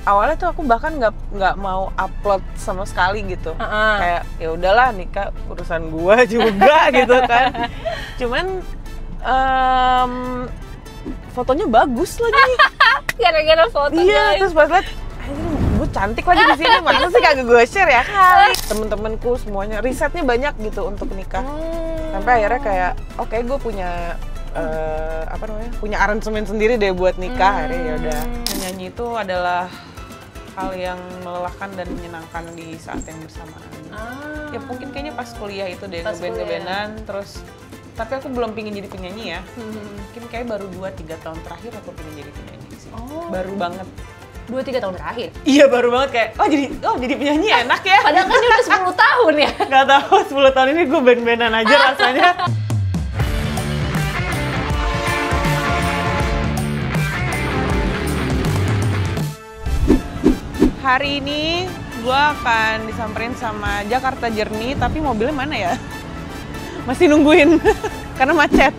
awalnya tuh aku bahkan nggak mau upload sama sekali gitu. Kayak ya udahlah nikah urusan gua juga gitu kan. Cuman fotonya bagus lagi. Gara-gara foto. Iya, terus pas liat gue cantik lagi di sini, masa sih kagak gue share ya kali. Temen-temenku semuanya risetnya banyak gitu untuk nikah. Sampai akhirnya kayak oke, gue punya punya aransemen sendiri deh buat nikah. Akhirnya ya udah. Menyanyi itu adalah hal yang melelahkan dan menyenangkan di saat yang bersamaan. Ya mungkin kayaknya pas kuliah itu deh, ngeband-ngebandan terus. Tapi aku belum pingin jadi penyanyi ya. Mungkin kayak baru 2-3 tahun terakhir aku pingin jadi penyanyi sih. Baru banget. 2-3 tahun terakhir? Iya, baru banget kayak jadi penyanyi enak ya. Padahal kan dia udah 10 tahun ya. Gak tahu 10 tahun ini gue band-bandan aja rasanya. Hari ini gue akan disamperin sama Jakarta Journey, tapi mobilnya mana ya? Masih nungguin karena macet.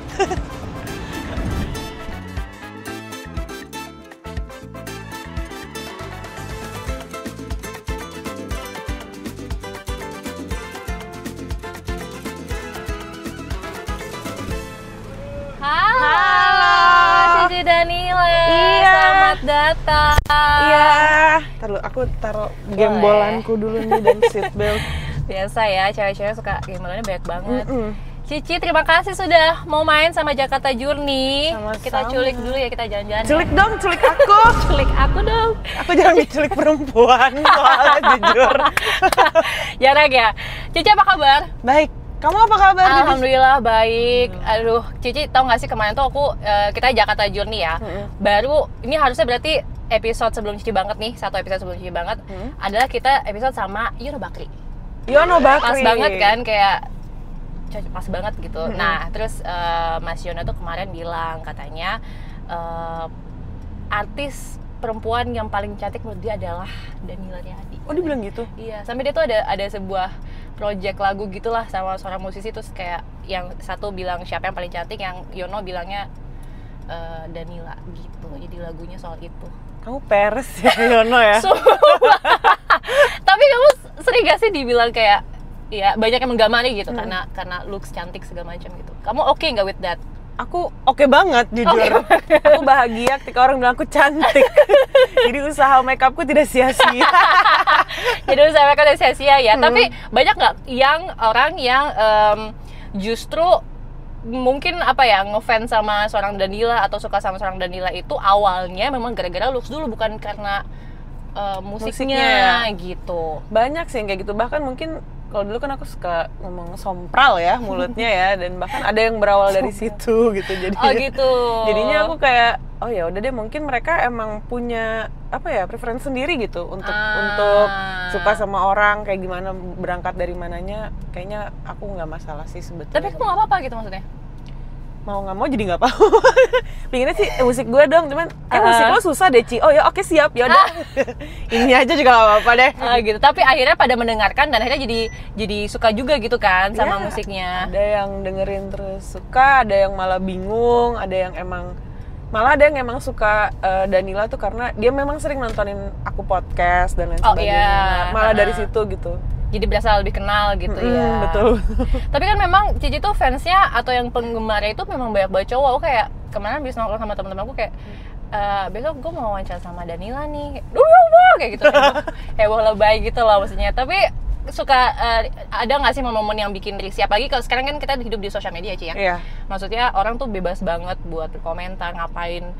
Halo, Cici Danila. Iya. Selamat datang. Iya. Aku taruh gembolanku dulu nih dan seatbelt. Biasa ya, cewek-cewek suka gembolannya banyak banget. Cici, terima kasih sudah mau main sama Jakarta Journey. Sama-sama. Kita culik dulu ya, kita jalan-jalan. Culik dong, culik aku. Culik aku dong. Aku jarang diculik perempuan soalnya jujur. Jarang ya. Cici, apa kabar? Baik. Kamu apa kabar? Alhamdulillah baik. Aduh, Cici tahu nggak sih kemarin tuh kita Jakarta Journey ya. Baru ini harusnya berarti episode sebelum Cici banget nih, satu episode sebelum Cici banget adalah kita episode sama Yono Bakri. Yono Bakri. Pas banget kan, kayak pas banget gitu. Nah, terus Mas Yono tuh kemarin bilang katanya artis perempuan yang paling cantik menurut dia adalah Danila Riyadi. Oh, dia bilang gitu? Iya, sampai dia tuh ada sebuah project lagu gitulah sama seorang musisi, terus kayak yang satu bilang siapa yang paling cantik, yang Yono bilangnya Danila gitu. Jadi lagunya soal itu. Kamu peres ya Yono ya? Tapi kamu sering gak sih dibilang kayak ya banyak yang menggamari gitu karena looks cantik segala macam gitu. Kamu oke nggak with that? Aku oke banget jujur. Aku bahagia ketika orang bilang aku cantik. Jadi usaha makeupku tidak sia-sia. Jadi usaha makeup tidak sia-sia ya. Tapi banyak nggak orang yang justru mungkin ngefans sama seorang Danila atau suka sama seorang Danila itu awalnya memang gara-gara looks dulu, bukan karena musiknya gitu. Banyak sih yang kayak gitu. Bahkan mungkin kalau dulu kan aku suka ngomong sompral ya mulutnya ya, dan bahkan ada yang berawal dari situ gitu. Jadi gitu. Jadinya aku kayak oh ya udah deh, mungkin mereka emang punya preferensi sendiri gitu untuk suka sama orang kayak gimana, berangkat dari mananya. Kayaknya aku nggak masalah sih sebetulnya. Tapi aku nggak apa-apa gitu maksudnya. Mau nggak mau jadi nggak apa-apa. Pinginnya sih musik gue dong, cuman musik lo susah deh Ci. Oh ya oke siap, ya udah. Ini aja juga nggak apa-apa deh. Gitu. Tapi akhirnya pada mendengarkan dan akhirnya jadi suka juga gitu kan sama musiknya. Ada yang dengerin terus suka, ada yang malah bingung, ada yang emang suka Danila tuh karena dia memang sering nontonin aku podcast dan lain sebagainya. Malah dari situ gitu. Jadi berasa lebih kenal gitu ya. Betul. Tapi kan memang Cici tuh fansnya atau yang penggemarnya itu memang banyak cowok. Aku kayak kemarin habis nongkrong sama teman-teman aku kayak besok gue mau wawancara sama Danila nih. Kayak gitu. Heboh lebay gitu loh maksudnya. Tapi suka ada nggak sih momen-momen yang bikin risih? Apalagi kalau sekarang kan kita hidup di sosial media Ci ya. Iya. Maksudnya orang tuh bebas banget buat berkomentar, ngapain,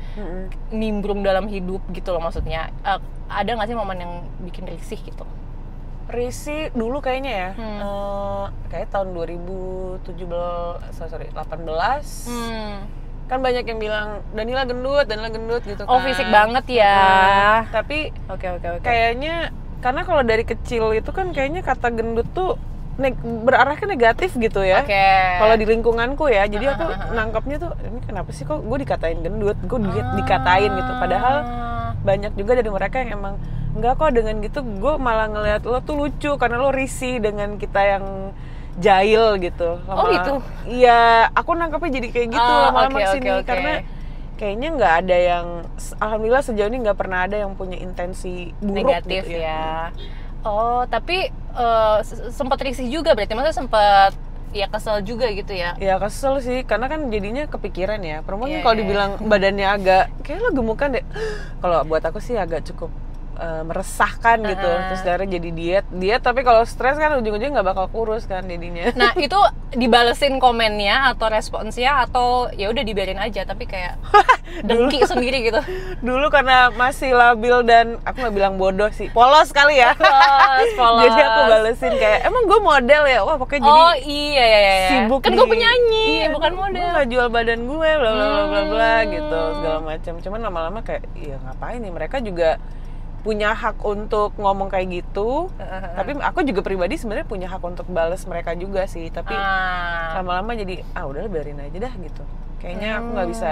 nimbrung dalam hidup gitu loh maksudnya. Ada nggak sih momen yang bikin risih gitu? Risih dulu kayaknya ya, kayak tahun 18 kan banyak yang bilang Danila gendut gitu kan. Oh fisik banget ya. Tapi Oke. kayaknya karena kalau dari kecil itu kan kayaknya kata gendut tuh berarah ke negatif gitu ya. Kalau di lingkunganku ya, jadi aku nangkapnya tuh ini kenapa sih kok gue dikatain gendut, gue dikatain gitu. Padahal banyak juga dari mereka yang emang enggak kok, dengan gitu gue malah ngelihat lo tuh lucu karena lo risih dengan kita yang jahil gitu. Oh gitu? Iya, aku nangkapnya jadi kayak gitu lama-lama sini. Okay. Karena kayaknya nggak ada yang, alhamdulillah sejauh ini nggak pernah ada yang punya intensi buruk negatif gitu ya. Oh, tapi sempat risih juga berarti, maksudnya sempat ya kesel juga gitu ya. Ya kesel sih, karena kan jadinya kepikiran ya. Perempuan Iya, kalau iya. dibilang badannya agak, kayak lo gemukan deh. Kalau buat aku sih agak cukup meresahkan gitu. Terus akhirnya jadi diet. Tapi kalau stres kan ujung-ujungnya nggak bakal kurus kan jadinya. Nah itu dibalesin komennya atau responsnya atau ya udah dibiarin aja tapi kayak dengki sendiri gitu. Dulu karena masih labil dan aku nggak bilang bodoh sih, polos kali ya. Polos. Jadi aku balesin kayak, emang gue model ya? Wah pokoknya jadi Oh iya ya. sibuk Kan gue penyanyi, bukan gue model. nggak jual badan gue, bla bla bla bla bla gitu segala macam. Cuman lama-lama kayak, iya ngapain nih, mereka juga punya hak untuk ngomong kayak gitu. Tapi aku juga pribadi sebenarnya punya hak untuk bales mereka juga sih. Tapi lama-lama jadi udah biarin aja dah gitu. Kayaknya aku nggak bisa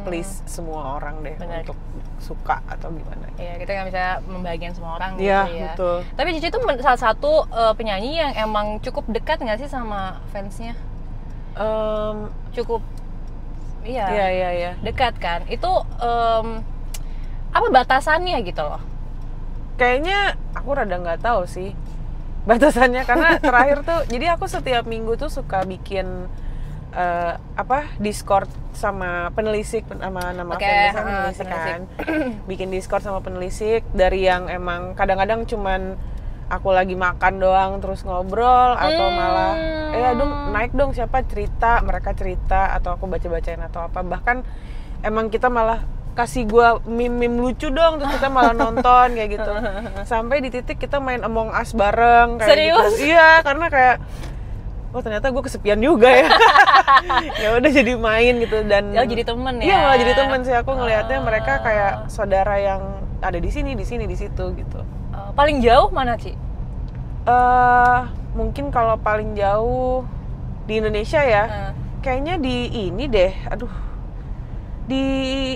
please semua orang deh. Bener. Untuk suka atau gimana. Iya, kita nggak bisa membagian semua orang gitu Iya, ya. betul. Tapi Cici tuh salah satu penyanyi yang emang cukup dekat nggak sih sama fansnya? Cukup, iya. Iya. Dekat kan? Itu apa batasannya gitu loh? Kayaknya aku rada nggak tahu sih batasannya, karena terakhir tuh, jadi aku setiap minggu tuh suka bikin Discord sama penelisik, sama nama fansnya penelisik kan. Bikin Discord sama penelisik dari yang emang kadang-kadang cuman aku lagi makan doang terus ngobrol, atau malah naik dong siapa cerita, mereka cerita, atau aku baca-bacain atau apa. Bahkan emang kita malah kasih gua meme lucu dong, terus kita malah nonton kayak gitu. Sampai di titik kita main Among Us bareng kayak Serius? gitu. Iya, karena kayak ternyata gue kesepian juga ya. Ya udah jadi main gitu, dan jadi temen ya. Iya, malah jadi temen sih. Aku ngelihatnya mereka kayak saudara yang ada di sini, di situ gitu. Paling jauh mana, Ci? Mungkin kalau paling jauh di Indonesia ya, kayaknya di ini deh. Di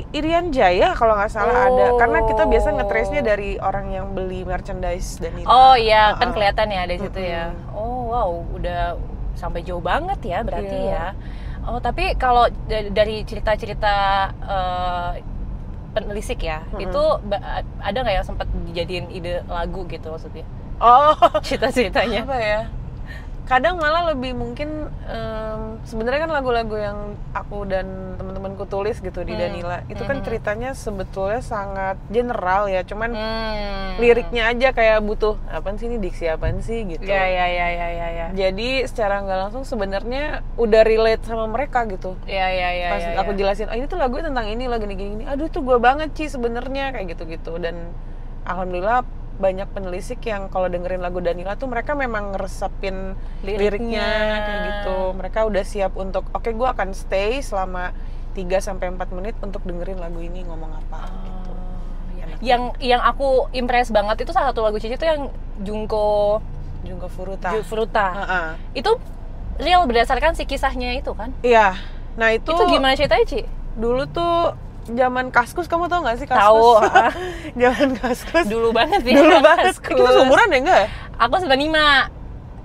Irian Jaya kalau nggak salah ada, karena kita biasa nge-trace-nya dari orang yang beli merchandise dan itu. Oh iya, kan kelihatan ya dari situ ya. Oh wow, udah sampai jauh banget ya berarti ya. Oh tapi kalau dari cerita-cerita penelisik ya, itu ada nggak yang sempat dijadiin ide lagu gitu maksudnya? Oh, cerita-ceritanya. Apa ya? Kadang malah lebih mungkin sebenarnya kan lagu-lagu yang aku dan teman-temanku tulis gitu di Danila itu kan ceritanya sebetulnya sangat general ya, cuman liriknya aja kayak butuh apaan sih, ini diksi apaan sih gitu. Ya. Jadi secara nggak langsung sebenarnya udah relate sama mereka gitu. Ya. Pas aku jelasin, ini tuh lagunya tentang ini, lagu gini, aduh tuh gue banget Ci sebenarnya kayak gitu-gitu. Dan alhamdulillah banyak penelisik yang kalau dengerin lagu Danila tuh mereka memang ngeresapin liriknya kayak gitu. Mereka udah siap untuk oke, gue akan stay selama 3-4 menit untuk dengerin lagu ini ngomong apa gitu. Yang aku impress banget itu salah satu lagu Cici tuh yang Junko Furuta. Itu real berdasarkan si kisahnya itu kan? Iya. Nah itu gimana ceritanya, Ci? Dulu tuh zaman Kaskus, kamu tau gak sih Kaskus? Tahu. Zaman Kaskus. Dulu banget ya. Dulu banget. Kita seumuran ya enggak? Aku 95.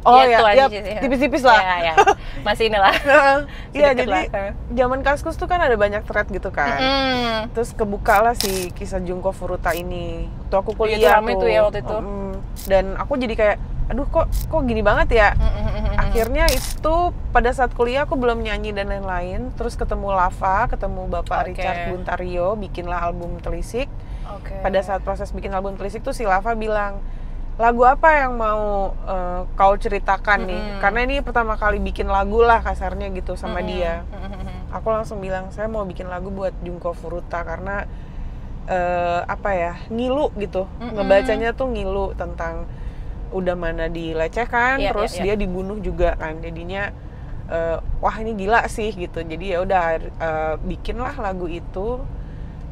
Oh ya, tipis-tipis lah. Ya. Masih inilah. Iya, jadi zaman Kaskus tuh kan ada banyak thread gitu kan. Terus kebuka lah si kisah Junko Furuta ini. Waktu aku kuliah tuh ya waktu itu. Dan aku jadi kayak, aduh kok gini banget ya. Akhirnya itu pada saat kuliah aku belum nyanyi dan lain-lain. Terus ketemu Lava, ketemu Bapak Richard Buntario, bikinlah album Telisik. Pada saat proses bikin album Telisik tuh si Lava bilang, lagu apa yang mau kau ceritakan nih? Karena ini pertama kali bikin lagu lah kasarnya gitu sama dia. Aku langsung bilang, saya mau bikin lagu buat Junko Furuta karena ngilu gitu. Ngebacanya tuh ngilu tentang udah mana dilecehkan, terus dia dibunuh juga kan. Jadinya wah ini gila sih gitu. Jadi ya udah bikinlah lagu itu,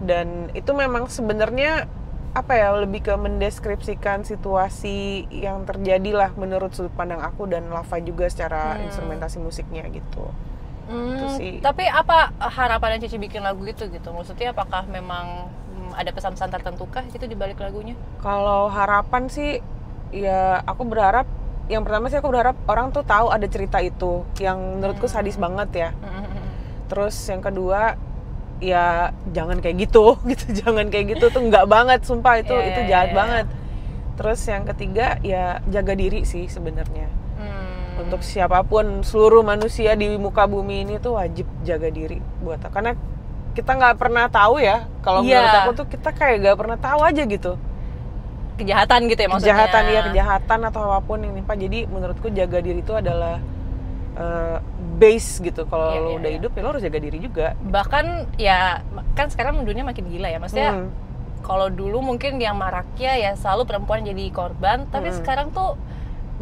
dan itu memang sebenarnya lebih ke mendeskripsikan situasi yang terjadi lah menurut sudut pandang aku dan Lava juga secara instrumentasi musiknya gitu. Itu sih. Tapi apa harapannya Cici bikin lagu itu gitu? Maksudnya apakah memang ada pesan-pesan tertentukah gitu di balik lagunya? Kalau harapan sih ya aku berharap, yang pertama sih aku berharap orang tuh tahu ada cerita itu yang menurutku sadis banget ya. Terus yang kedua ya jangan kayak gitu gitu, jangan kayak gitu tuh nggak banget, sumpah itu jahat banget. Terus yang ketiga ya jaga diri sih sebenarnya. Untuk siapapun, seluruh manusia di muka bumi ini tuh wajib jaga diri buat, karena kita nggak pernah tahu ya, kalau menurut aku tuh kita kayak nggak pernah tahu aja gitu kejahatan gitu ya maksudnya. Kejahatan atau apapun yang nimpa. Jadi menurutku jaga diri itu adalah base gitu. Kalau lo udah hidup ya lo harus jaga diri juga. Bahkan ya kan sekarang dunia makin gila ya, maksudnya kalau dulu mungkin yang maraknya ya selalu perempuan jadi korban, tapi sekarang tuh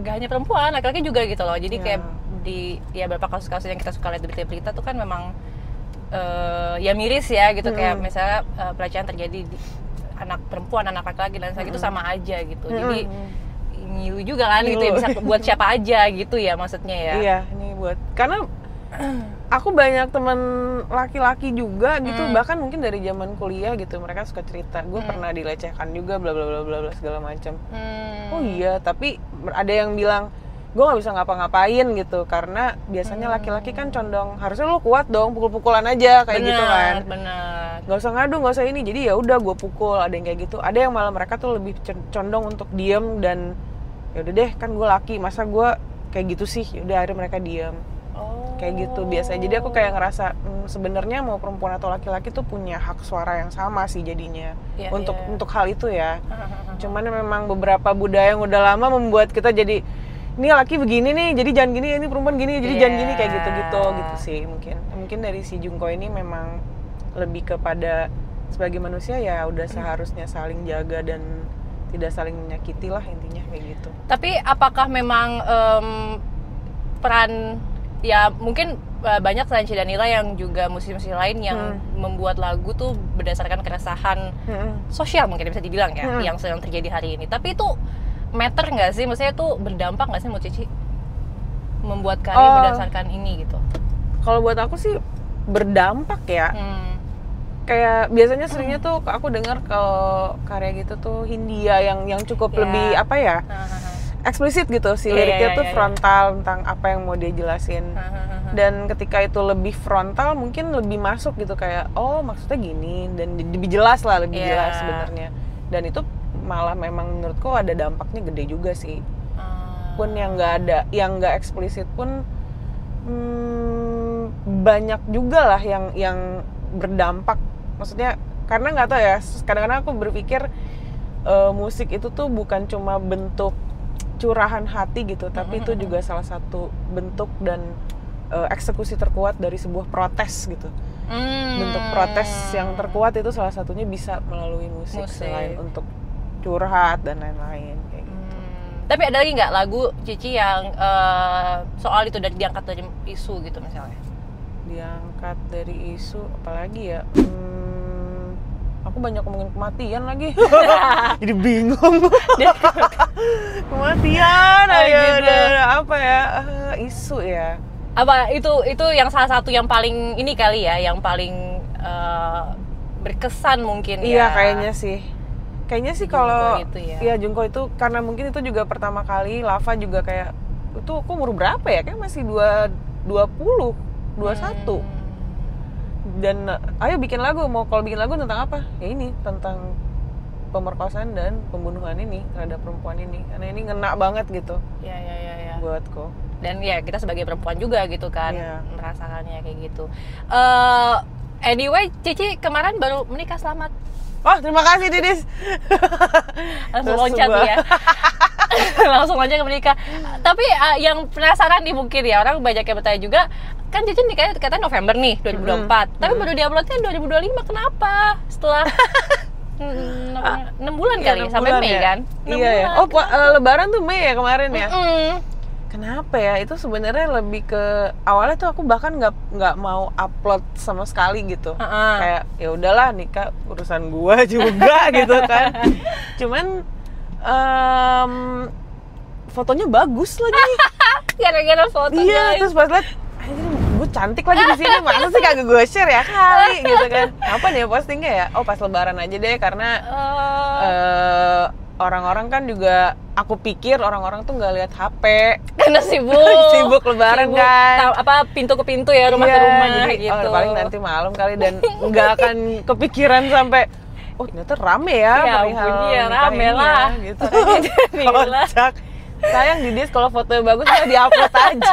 gak hanya perempuan, laki-laki juga gitu loh. Jadi kayak di ya beberapa kasus-kasus yang kita suka lihat di berita-berita tuh kan memang ya miris ya gitu, kayak misalnya pelecehan terjadi di anak perempuan, anak laki-laki dan sebagainya itu sama aja gitu. Jadi ngilu juga kan gitu ya, bisa buat siapa aja gitu ya maksudnya ya. Iya, ini buat, karena aku banyak teman laki-laki juga gitu, bahkan mungkin dari zaman kuliah gitu, mereka suka cerita, gue pernah dilecehkan juga bla bla bla bla bla segala macam. Oh iya, tapi ada yang bilang gue nggak bisa ngapa-ngapain gitu, karena biasanya laki-laki kan condong harusnya lo kuat dong, pukul-pukulan aja kayak gitu kan. Bener. Nggak usah ngadu, nggak usah ini, jadi ya udah gue pukul. Ada yang kayak gitu, ada yang malah mereka tuh lebih condong untuk diem dan ya udah deh kan gue laki, masa gue kayak gitu sih, ya udah akhirnya mereka diem. Kayak gitu biasanya. Jadi aku kayak ngerasa sebenarnya mau perempuan atau laki-laki tuh punya hak suara yang sama sih jadinya untuk hal itu ya. Cuman memang beberapa budaya yang udah lama membuat kita jadi ini laki begini nih, jadi jangan gini, ini perempuan gini, jadi jangan gini, kayak gitu sih. Mungkin dari si Jungko ini memang lebih kepada sebagai manusia ya udah seharusnya saling jaga dan tidak saling menyakiti lah, intinya kayak gitu. Tapi apakah memang peran ya mungkin banyak selain Danila yang juga musisi-musisi lain yang membuat lagu tuh berdasarkan keresahan sosial mungkin bisa dibilang ya, yang sedang terjadi hari ini. Tapi itu matter nggak sih? Maksudnya itu berdampak nggak sih, Mbak Cici, membuat karya berdasarkan ini gitu? Kalau buat aku sih berdampak ya. Kayak biasanya seringnya tuh aku dengar kalau karya gitu tuh Hindia yang cukup lebih apa ya, eksplisit gitu si liriknya tuh frontal tentang apa yang mau dia jelasin. Dan ketika itu lebih frontal mungkin lebih masuk gitu, kayak oh maksudnya gini, dan lebih jelas lah, lebih jelas sebenarnya. Dan itu malah memang menurutku ada dampaknya gede juga sih. Pun yang nggak eksplisit pun banyak juga lah yang berdampak. Maksudnya karena nggak tahu ya, kadang-kadang aku berpikir musik itu tuh bukan cuma bentuk curahan hati gitu, tapi itu juga salah satu bentuk dan eksekusi terkuat dari sebuah protes gitu. Bentuk protes yang terkuat itu salah satunya bisa melalui musik. Selain untuk curhat dan lain-lain kayak gitu. Tapi ada lagi nggak lagu Cici yang soal itu diangkat dari isu gitu misalnya? Diangkat dari isu apalagi ya? Aku banyak ngomongin kematian lagi. Jadi bingung. Kematian aja gitu. Apa ya? Isu ya. Apa itu yang salah satu yang paling ini kali ya, yang paling berkesan mungkin ya. Iya, kayaknya sih kalau ya Jungko itu karena mungkin itu juga pertama kali. Lava juga kayak itu aku umur berapa ya? Kayak masih 20, 21. Dan ayo bikin lagu, kalau bikin lagu tentang apa? Ya ini, tentang pemerkosaan dan pembunuhan ini terhadap perempuan ini. Karena ini ngena banget gitu. Ya. Buatku. Dan ya kita sebagai perempuan juga gitu kan, merasakannya kayak gitu. Anyway, Cici kemarin baru menikah, selamat. Oh, terima kasih Didis. Langsung loncat ya. Langsung aja ke menikah. Tapi yang penasaran nih mungkin ya, orang banyak yang bertanya juga, kan Cici nikahnya katanya November nih 2024, tapi baru diuploadnya 2025, kenapa? Setelah 6 bulan kali, 6 sampai bulan Mei ya? Kan? Iya ya. Oh, Lebaran tuh Mei ya kemarin ya. Kenapa ya? Itu sebenarnya lebih ke awalnya tuh aku bahkan nggak mau upload sama sekali gitu. Kayak ya udahlah, nikah urusan gua juga gitu kan. Cuman fotonya bagus lagi. Gara-gara foto. Iya, terus pas liat gue cantik lagi di sini, masa sih kagak gue share ya kali gitu kan. Kapan ya postingnya ya? Oh pas Lebaran aja deh, karena orang-orang kan juga, aku pikir orang-orang tuh nggak lihat HP Karena sibuk lebaran kan, pintu ke pintu ya, rumah ke rumah jadi gitu. paling nanti malam kali, dan nggak akan kepikiran sampai oh ternyata rame ya, Ya perihal ampun, iya, nikah rame ini lah. ya, gitu. Gila. Kocak. Sayang di dis kalau fotonya bagus ya di-upload aja.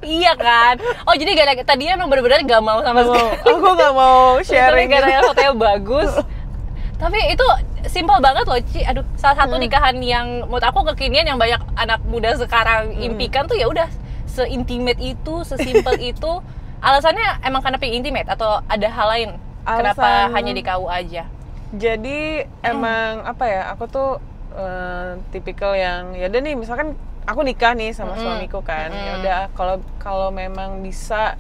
Iya kan? Oh jadi tadinya emang bener-bener gak mau sama sekali. Aku nggak mau sharing. Tapi karena fotonya bagus. Tapi itu simpel banget loh, Ci. Aduh, salah satu nikahan yang menurut aku kekinian yang banyak anak muda sekarang impikan tuh ya udah se-intimate itu, sesimpel itu. Alasannya emang karena pengen intimate atau ada hal lain? Kenapa hanya di KU aja? Jadi emang apa ya? Aku tuh tipikal yang ya udah nih, misalkan aku nikah nih sama suamiku kan, ya udah kalau memang bisa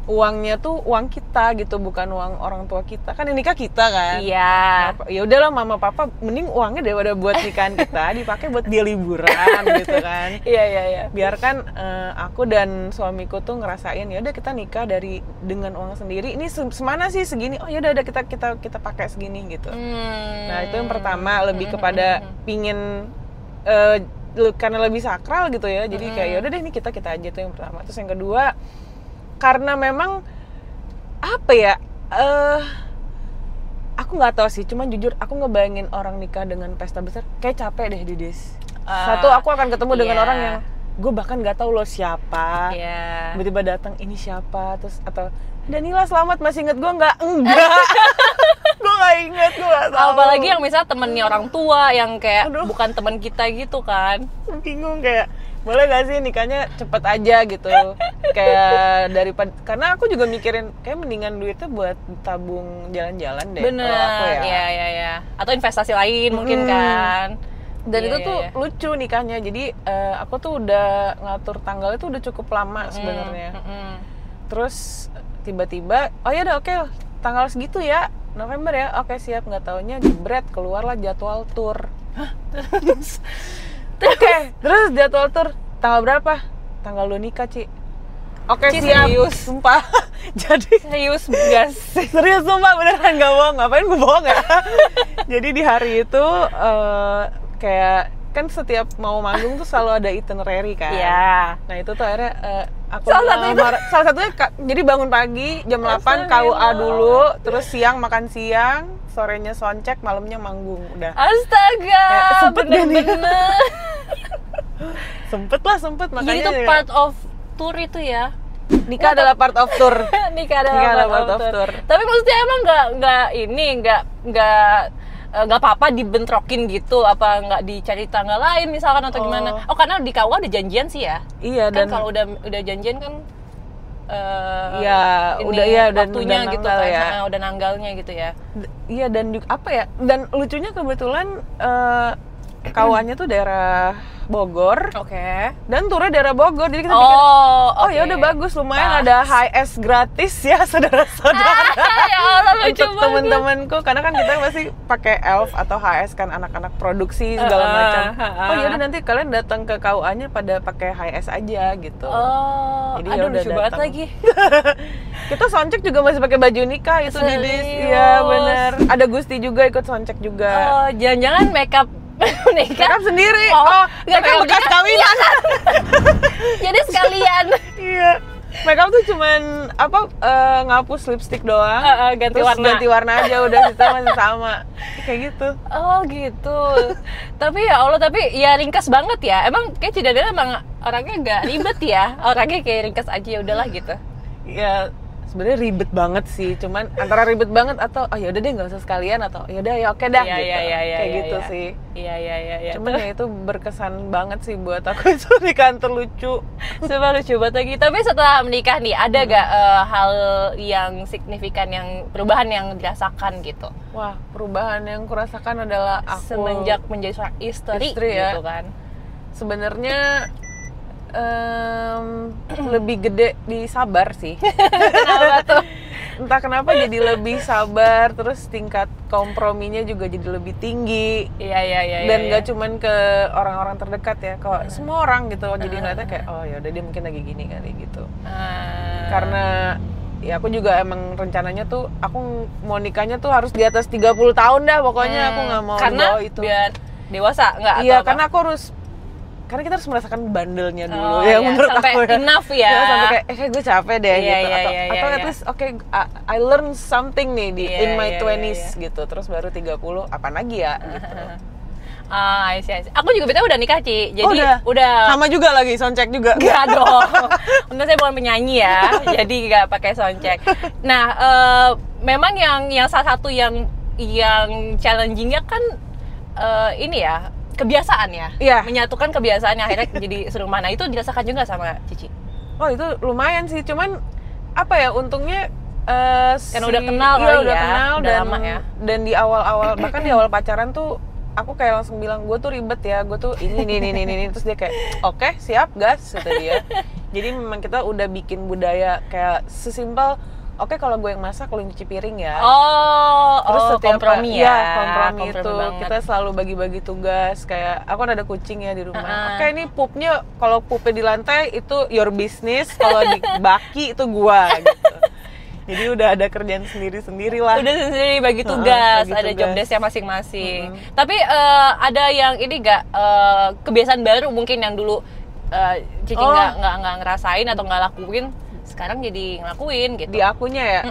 uangnya tuh uang kita gitu, bukan uang orang tua kita, kan yang nikah kita kan. Iya. Ya udahlah mama papa, mending uangnya daripada buat nikahan kita dipakai buat dia liburan gitu kan. Iya. Biarkan aku dan suamiku tuh ngerasain, ya udah kita nikah dengan uang sendiri. Ini semana sih segini. Oh ya udah kita pakai segini gitu. Nah, itu yang pertama, lebih kepada pingin karena lebih sakral gitu ya. Jadi kayak ya udah deh ini kita aja, tuh yang pertama. Terus yang kedua, karena memang apa ya, aku nggak tahu sih, cuman jujur aku ngebayangin orang nikah dengan pesta besar kayak capek deh Didis. Satu, aku akan ketemu dengan orang yang gue bahkan nggak tahu lo siapa, tiba-tiba datang ini siapa, terus atau Danila selamat, masih inget gue enggak gue nggak inget, gue nggak tahu. Apalagi yang misalnya temennya orang tua yang kayak bukan teman kita gitu kan. Bingung, kayak boleh gak sih nikahnya cepet aja gitu, kayak daripada, karena aku juga mikirin kayak mendingan duitnya buat tabung jalan-jalan deh. Bener, aku ya. Iya. Atau investasi lain mungkin kan. Dan itu tuh lucu nikahnya, jadi aku tuh udah ngatur tanggalnya tuh udah cukup lama sebenarnya. Terus tiba-tiba, oh ya udah oke, tanggal segitu ya, November ya, oke siap, nggak taunya jebret keluarlah jadwal tour. Terus jadwal tour tanggal berapa? Tanggal lu nikah, Ci. Oke, siap. Serius. Sumpah. Jadi serius gas. Serius sumpah, beneran gak bohong. Ngapain gue bohong ya? Jadi di hari itu kayak kan setiap mau manggung tuh selalu ada itinerary kan. Iya. Nah, itu tuh akhirnya aku salah satunya jadi bangun pagi jam 8 KUA dulu, terus siang makan siang, sorenya soundcheck, malamnya manggung, udah. Astaga, bener-bener. Sempet makanya. Jadi itu part of tour itu ya. Nikah adalah part of tour. Nikah adalah part of tour. Tapi maksudnya emang nggak apa-apa dibentrokin gitu, apa nggak dicari tanggal lain misalkan atau gimana? Oh, karena di KUA ada janjian sih ya. Iya, kan dan kalau udah janjian kan udah waktunya udah gitu kan ya. Udah nanggalnya gitu ya. Iya, dan juga apa ya, dan lucunya kebetulan KUA-nya tuh daerah Bogor. Oke. Dan turnya daerah Bogor, jadi kita pikir ya udah bagus, lumayan ada HS gratis ya saudara-saudara. Ya Allah, lucu untuk temen-temenku, karena kan kita masih pakai ELF atau HS kan, anak-anak produksi segala macam. Oh ya udah nanti kalian datang ke KUA-nya pada pakai HS aja gitu. Jadi aduh, lucu banget lagi. Kita soundcheck juga masih pakai baju nikah itu di dis. Iya benar. Ada Gusti juga ikut soundcheck juga. Oh, jangan-jangan makeup makeup sendiri. Nggak makeup bekas kawinan. Jadi sekalian. Iya. Makeup tuh cuman ngapus lipstick doang, ganti warna aja, udah kita masih sama. Kayak gitu. Oh gitu. Tapi ya Allah, tapi ya ringkas banget ya. Emang kayak Cidadana emang orangnya nggak ribet ya. Orangnya kayak ringkas aja, ya udahlah gitu. Ya sebenarnya ribet banget sih, cuman antara ribet banget atau oh ya udah deh nggak usah sekalian, atau ya udah ya oke dah gitu. Kayak gitu sih. Iya. Cuman ya itu berkesan banget sih buat aku, itu nikahan terlucu. Coba lucu banget lagi. Tapi setelah menikah nih, ada gak hal yang signifikan, yang perubahan yang dirasakan gitu? Wah, perubahan yang kurasakan adalah aku semenjak menjadi seorang istri ya. gitu kan. Sebenarnya lebih gede di sabar sih. Kenapa tuh? Entah kenapa jadi lebih sabar, terus tingkat komprominya juga jadi lebih tinggi. Iya. Dan gak cuman ke orang-orang terdekat ya, kok semua orang gitu. Jadi ngeliatnya kayak oh ya udah dia mungkin lagi gini kali gitu. Karena ya aku juga emang rencananya tuh aku mau nikahnya tuh harus di atas 30 tahun dah pokoknya. Aku nggak mau karena itu. biar Dewasa nggak? Iya, atau karena kita harus merasakan bandelnya dulu iya. menurut sampai aku ya. enough ya. Sampai kayak kayak gue capek deh Iya, gitu, iya, atau iya, atau iya. at least I learn something nih in my Iya, 20s iya. gitu. Terus baru 30 apa lagi ya gitu. I see. Aku juga betul udah nikah, Ci. Jadi udah. Sama juga lagi soundcheck juga. Enggak dong. Untung saya bukan penyanyi ya, jadi nggak pakai soundcheck. Nah, memang yang salah satu yang challengingnya kan ini ya, kebiasaan ya. Iya. Menyatukan kebiasaan yang akhirnya jadi serumah. Nah, itu dirasakan juga sama Cici. Oh, itu lumayan sih. Cuman apa ya, untungnya Karena udah kenal kali udah ya, kenal udah dan lama ya. Dan di awal-awal bahkan di awal pacaran tuh aku kayak langsung bilang, gue tuh ribet ya, gue tuh ini terus dia kayak oke, siap gas kata dia. Jadi memang kita udah bikin budaya kayak sesimpel oke, kalau gue yang masak, lo yang cuci piring ya. Terus setiap kompromi ya, ya. kompromi itu banget. kita selalu bagi-bagi tugas. Kayak aku kan ada kucing ya di rumah. Oke, ini pupnya kalau pupnya di lantai itu your business, kalau di baki itu gua gitu. Jadi udah ada kerjaan sendiri-sendiri lah. Udah sendiri bagi tugas, bagi ada tugas. job desk-nya masing-masing. Tapi ada yang ini nggak kebiasaan baru mungkin yang dulu Cici nggak ngerasain atau nggak lakuin, sekarang jadi ngelakuin gitu. Di akunya ya.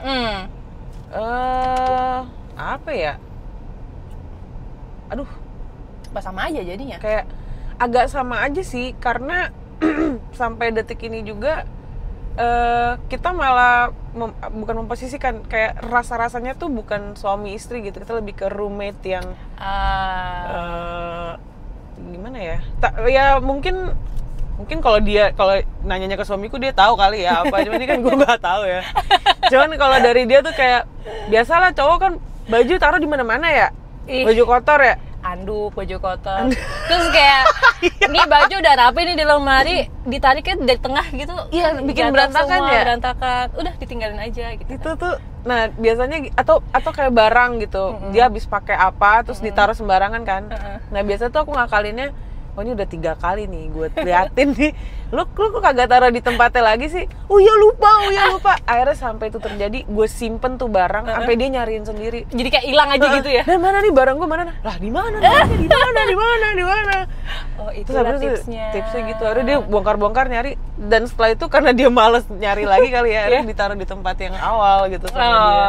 Apa ya? Aduh, sama aja jadinya. kayak agak sama aja sih, karena sampai detik ini juga kita malah bukan memposisikan, kayak rasa-rasanya tuh bukan suami istri gitu, kita lebih ke roommate yang gimana ya? Ya mungkin kalau nanyanya ke suamiku dia tahu kali ya apa, cuman ini kan gue nggak tahu ya. Cuman kalau dari dia tuh kayak biasalah cowok kan baju taruh di mana-mana ya, baju kotor ya. Anduk, baju kotor. Terus kayak nih baju udah rapi nih di lemari, ditariknya dari tengah gitu. Iya, bikin jatuh berantakan semua, ya. berantakan. Udah ditinggalin aja gitu. Itu tuh, nah biasanya atau kayak barang gitu, dia habis pakai apa terus ditaruh sembarangan kan. Nah biasa tuh aku ngakalinnya, oh ini udah 3 kali nih gue liatin nih, lu kok kagak taruh di tempatnya lagi sih? Oh iya lupa. Akhirnya sampai itu terjadi, gue simpen tuh barang sampai dia nyariin sendiri. Jadi kayak hilang aja gitu ya. Dan mana nih barang gue, mana? Lah di mana? Di mana? Oh, itu Terus tipsnya. Tipsnya gitu, akhirnya dia bongkar-bongkar nyari, dan setelah itu karena dia males nyari lagi kali ya, akhirnya ditaruh di tempat yang awal gitu sama dia.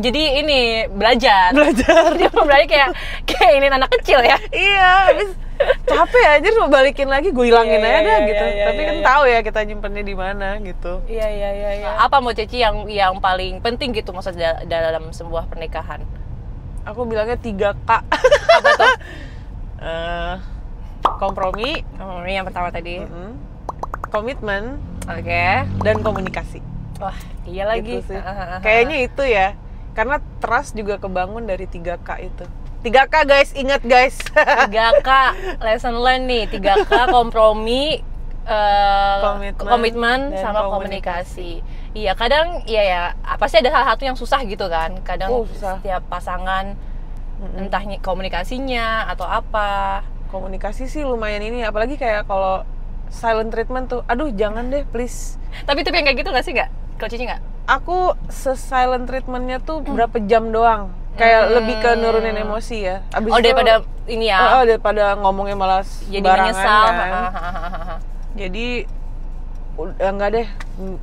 Jadi ini belajar. Dia belajar kayak ini anak kecil ya. Iya, habis capek aja mau balikin lagi, gue hilangin aja dah gitu. Tapi kan tahu ya kita nyimpennya di mana gitu. Iya. Apa mau Cici yang paling penting gitu maksudnya dalam sebuah pernikahan? Aku bilangnya 3K. Apa tuh? Kompromi, Yang pertama tadi. komitmen, dan komunikasi. Wah, iya lagi. Gitu sih. Kayaknya itu ya. Karena trust juga kebangun dari 3K itu. 3K guys, ingat guys. 3K lesson learn nih. 3K kompromi, komitmen sama komunikasi. Iya, kadang ya pasti ada salah satu yang susah gitu kan. Kadang susah. setiap pasangan entah komunikasinya atau apa. Komunikasi sih lumayan ini, apalagi kayak kalau silent treatment tuh, aduh jangan deh please. Tapi yang kayak gitu nggak sih nggak? Kalau Cici nggak? Aku se-silent treatmentnya tuh berapa jam doang. Kayak lebih ke nurunin emosi ya. Abis daripada itu, ini ya. Daripada ngomongnya malah Jadi sembarangan menyesal. kan. Jadi enggak deh,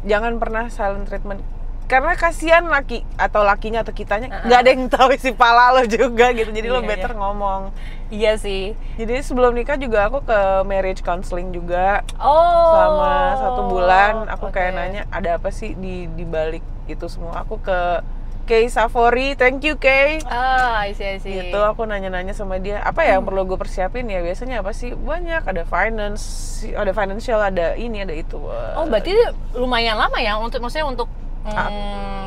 jangan pernah silent treatment. Karena kasihan lakinya atau kitanya nggak ada yang tahu isi pala lo juga gitu. Jadi lo better ngomong. Iya sih. Jadi sebelum nikah juga aku ke marriage counseling juga. Oh. Selama 1 bulan aku kayak nanya ada apa sih di balik itu semua. Aku ke Kay Safori, thank you Kay. I see. Gitu aku nanya-nanya sama dia, apa ya yang perlu gue persiapin ya? Biasanya apa sih? Banyak, ada financial, ada ini, ada itu. Oh, berarti lumayan lama ya maksudnya untuk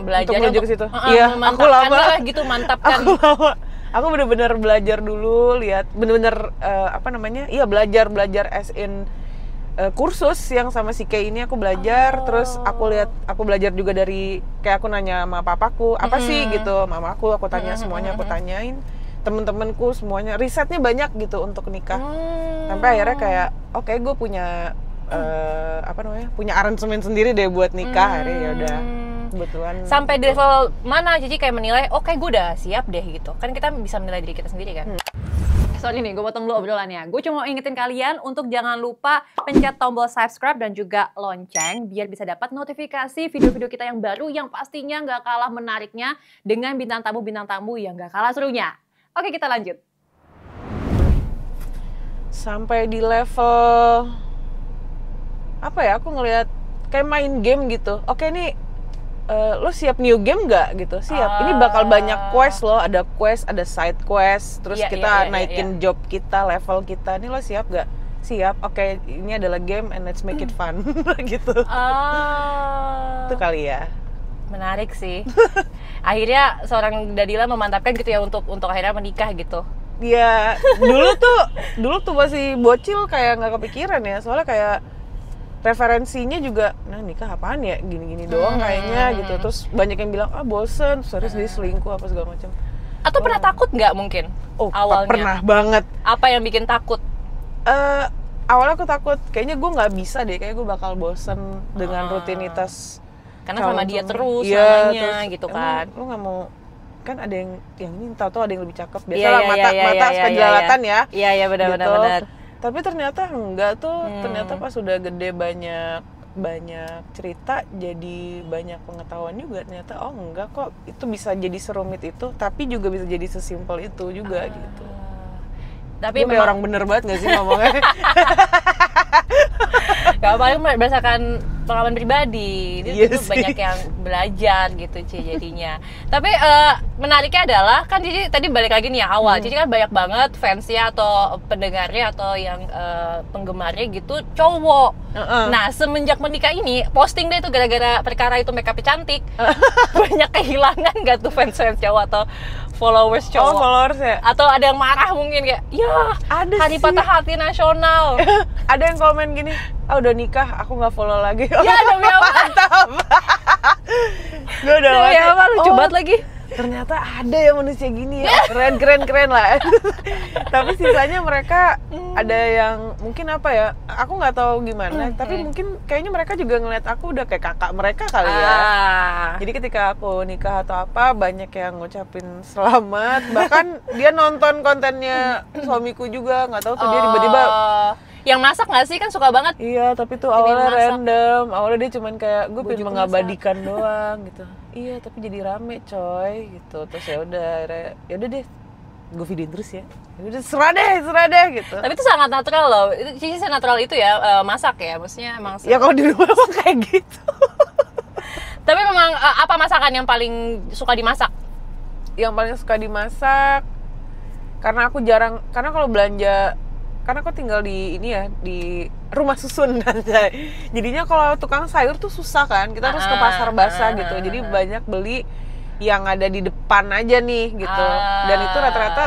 belajar untuk menuju ke situ. Iya, aku lama lah gitu, mantapkan. Aku lama. Aku bener-bener belajar dulu, lihat bener-bener belajar as in kursus yang sama si Kay ini aku belajar. Terus aku belajar juga dari kayak aku nanya sama papaku apa sih gitu, mamaku aku tanya semuanya, aku tanyain temen-temenku semuanya, risetnya banyak gitu untuk nikah. Sampai akhirnya kayak oke, gue punya punya aransemen sendiri deh buat nikah. Akhirnya ya udah kebetulan. Sampai di level mana Cici kayak menilai gue udah siap deh gitu, kan kita bisa menilai diri kita sendiri kan. sorry nih, gue potong dulu obrolannya. Gue cuma mau ingetin kalian untuk jangan lupa pencet tombol subscribe dan juga lonceng biar bisa dapat notifikasi video-video kita yang baru yang pastinya nggak kalah menariknya dengan bintang tamu yang nggak kalah serunya. Oke, kita lanjut. Sampai di level apa ya? Aku ngelihat kayak main game gitu. Oke nih, lo siap new game nggak gitu? Siap. Ini bakal banyak quest loh. Ada quest, ada side quest. Terus kita naikin job kita, level kita. Ini lo siap nggak? Siap. Oke, ini adalah game and let's make it fun gitu. Itu kali ya. Menarik sih. Akhirnya seorang Danila memantapkan gitu ya untuk akhirnya menikah gitu. Ya, dulu tuh masih bocil kayak nggak kepikiran ya. Soalnya kayak referensinya juga, nah nikah apaan ya, gini-gini doang kayaknya gitu. Terus banyak yang bilang, bosen, terus harus dia selingkuh apa segala macam. Atau pernah takut nggak mungkin awalnya? Pernah banget. Apa yang bikin takut? Awalnya aku takut, kayaknya gue nggak bisa deh, kayak gue bakal bosen dengan rutinitas. Karena sama dia terus namanya namanya gitu kan. Lu nggak mau, kan ada yang ini tahu-tahu ada yang lebih cakep. Biasalah mata suka jelalatan ya. Iya benar. Tapi ternyata enggak tuh, ternyata pas udah gede banyak cerita, jadi banyak pengetahuan juga. Ternyata enggak kok, itu bisa jadi serumit itu, tapi juga bisa jadi sesimpel itu juga gitu. Tapi kayak orang bener banget nggak sih ngomongnya? Gak apa-apa, berdasarkan pengalaman pribadi itu banyak yang belajar gitu jadinya. Tapi menariknya adalah kan jadi tadi balik lagi nih yang awal, jadi kan banyak banget fansnya atau pendengarnya atau yang penggemarnya gitu cowok. Nah semenjak menikah ini posting deh tuh gara-gara perkara itu makeupnya cantik, banyak kehilangan gak tuh fans cowok atau followers cowok? Followers ya? Atau ada yang marah mungkin kayak, ya ada hari sih. patah hati nasional. Ada yang komen gini, udah nikah, aku nggak follow lagi. Ya demi apa? Mantap. Gue udah demi apa? Lucu banget lagi. Ternyata ada yang manusia gini ya, keren lah. Tapi sisanya mereka ada yang mungkin apa ya, aku nggak tahu gimana. Tapi mungkin kayaknya mereka juga ngeliat aku udah kayak kakak mereka kali ya. Jadi ketika aku nikah atau apa, banyak yang ngucapin selamat. Bahkan dia nonton kontennya suamiku juga, nggak tahu tuh dia tiba-tiba. Yang masak nggak sih, kan suka banget. Iya, tapi tuh awalnya random. Awalnya dia cuman kayak gue pengen mengabadikan doang gitu. Iya, tapi jadi rame coy gitu. Terus ya udah deh, gue videoin terus ya. Udah serah deh gitu. Tapi itu sangat natural loh. Itu sisi natural itu ya, masak ya. Maksudnya emang. Ya kalau di rumah emang kayak gitu. Tapi memang apa masakan yang paling suka dimasak? Yang paling suka dimasak karena aku jarang, karena kalau belanja, karena aku tinggal di ini ya, di rumah susun jadinya kalau tukang sayur tuh susah kan, kita harus ke pasar basah gitu, jadi banyak beli yang ada di depan aja nih gitu, dan itu rata-rata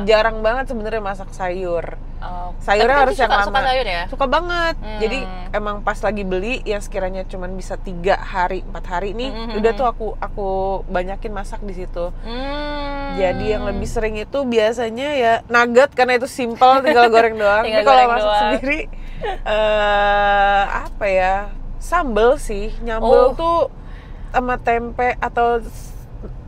jarang banget sebenarnya masak sayur. Sayurnya harus yang lama. Suka sayur ya? Suka banget. Jadi emang pas lagi beli yang sekiranya cuman bisa 3 hari, 4 hari nih, udah tuh aku banyakin masak di situ. Jadi yang lebih sering itu biasanya ya nugget, karena itu simple, tinggal goreng doang. Tapi kalau masak sendiri apa ya? Sambel sih. Nyambel tuh sama tempe atau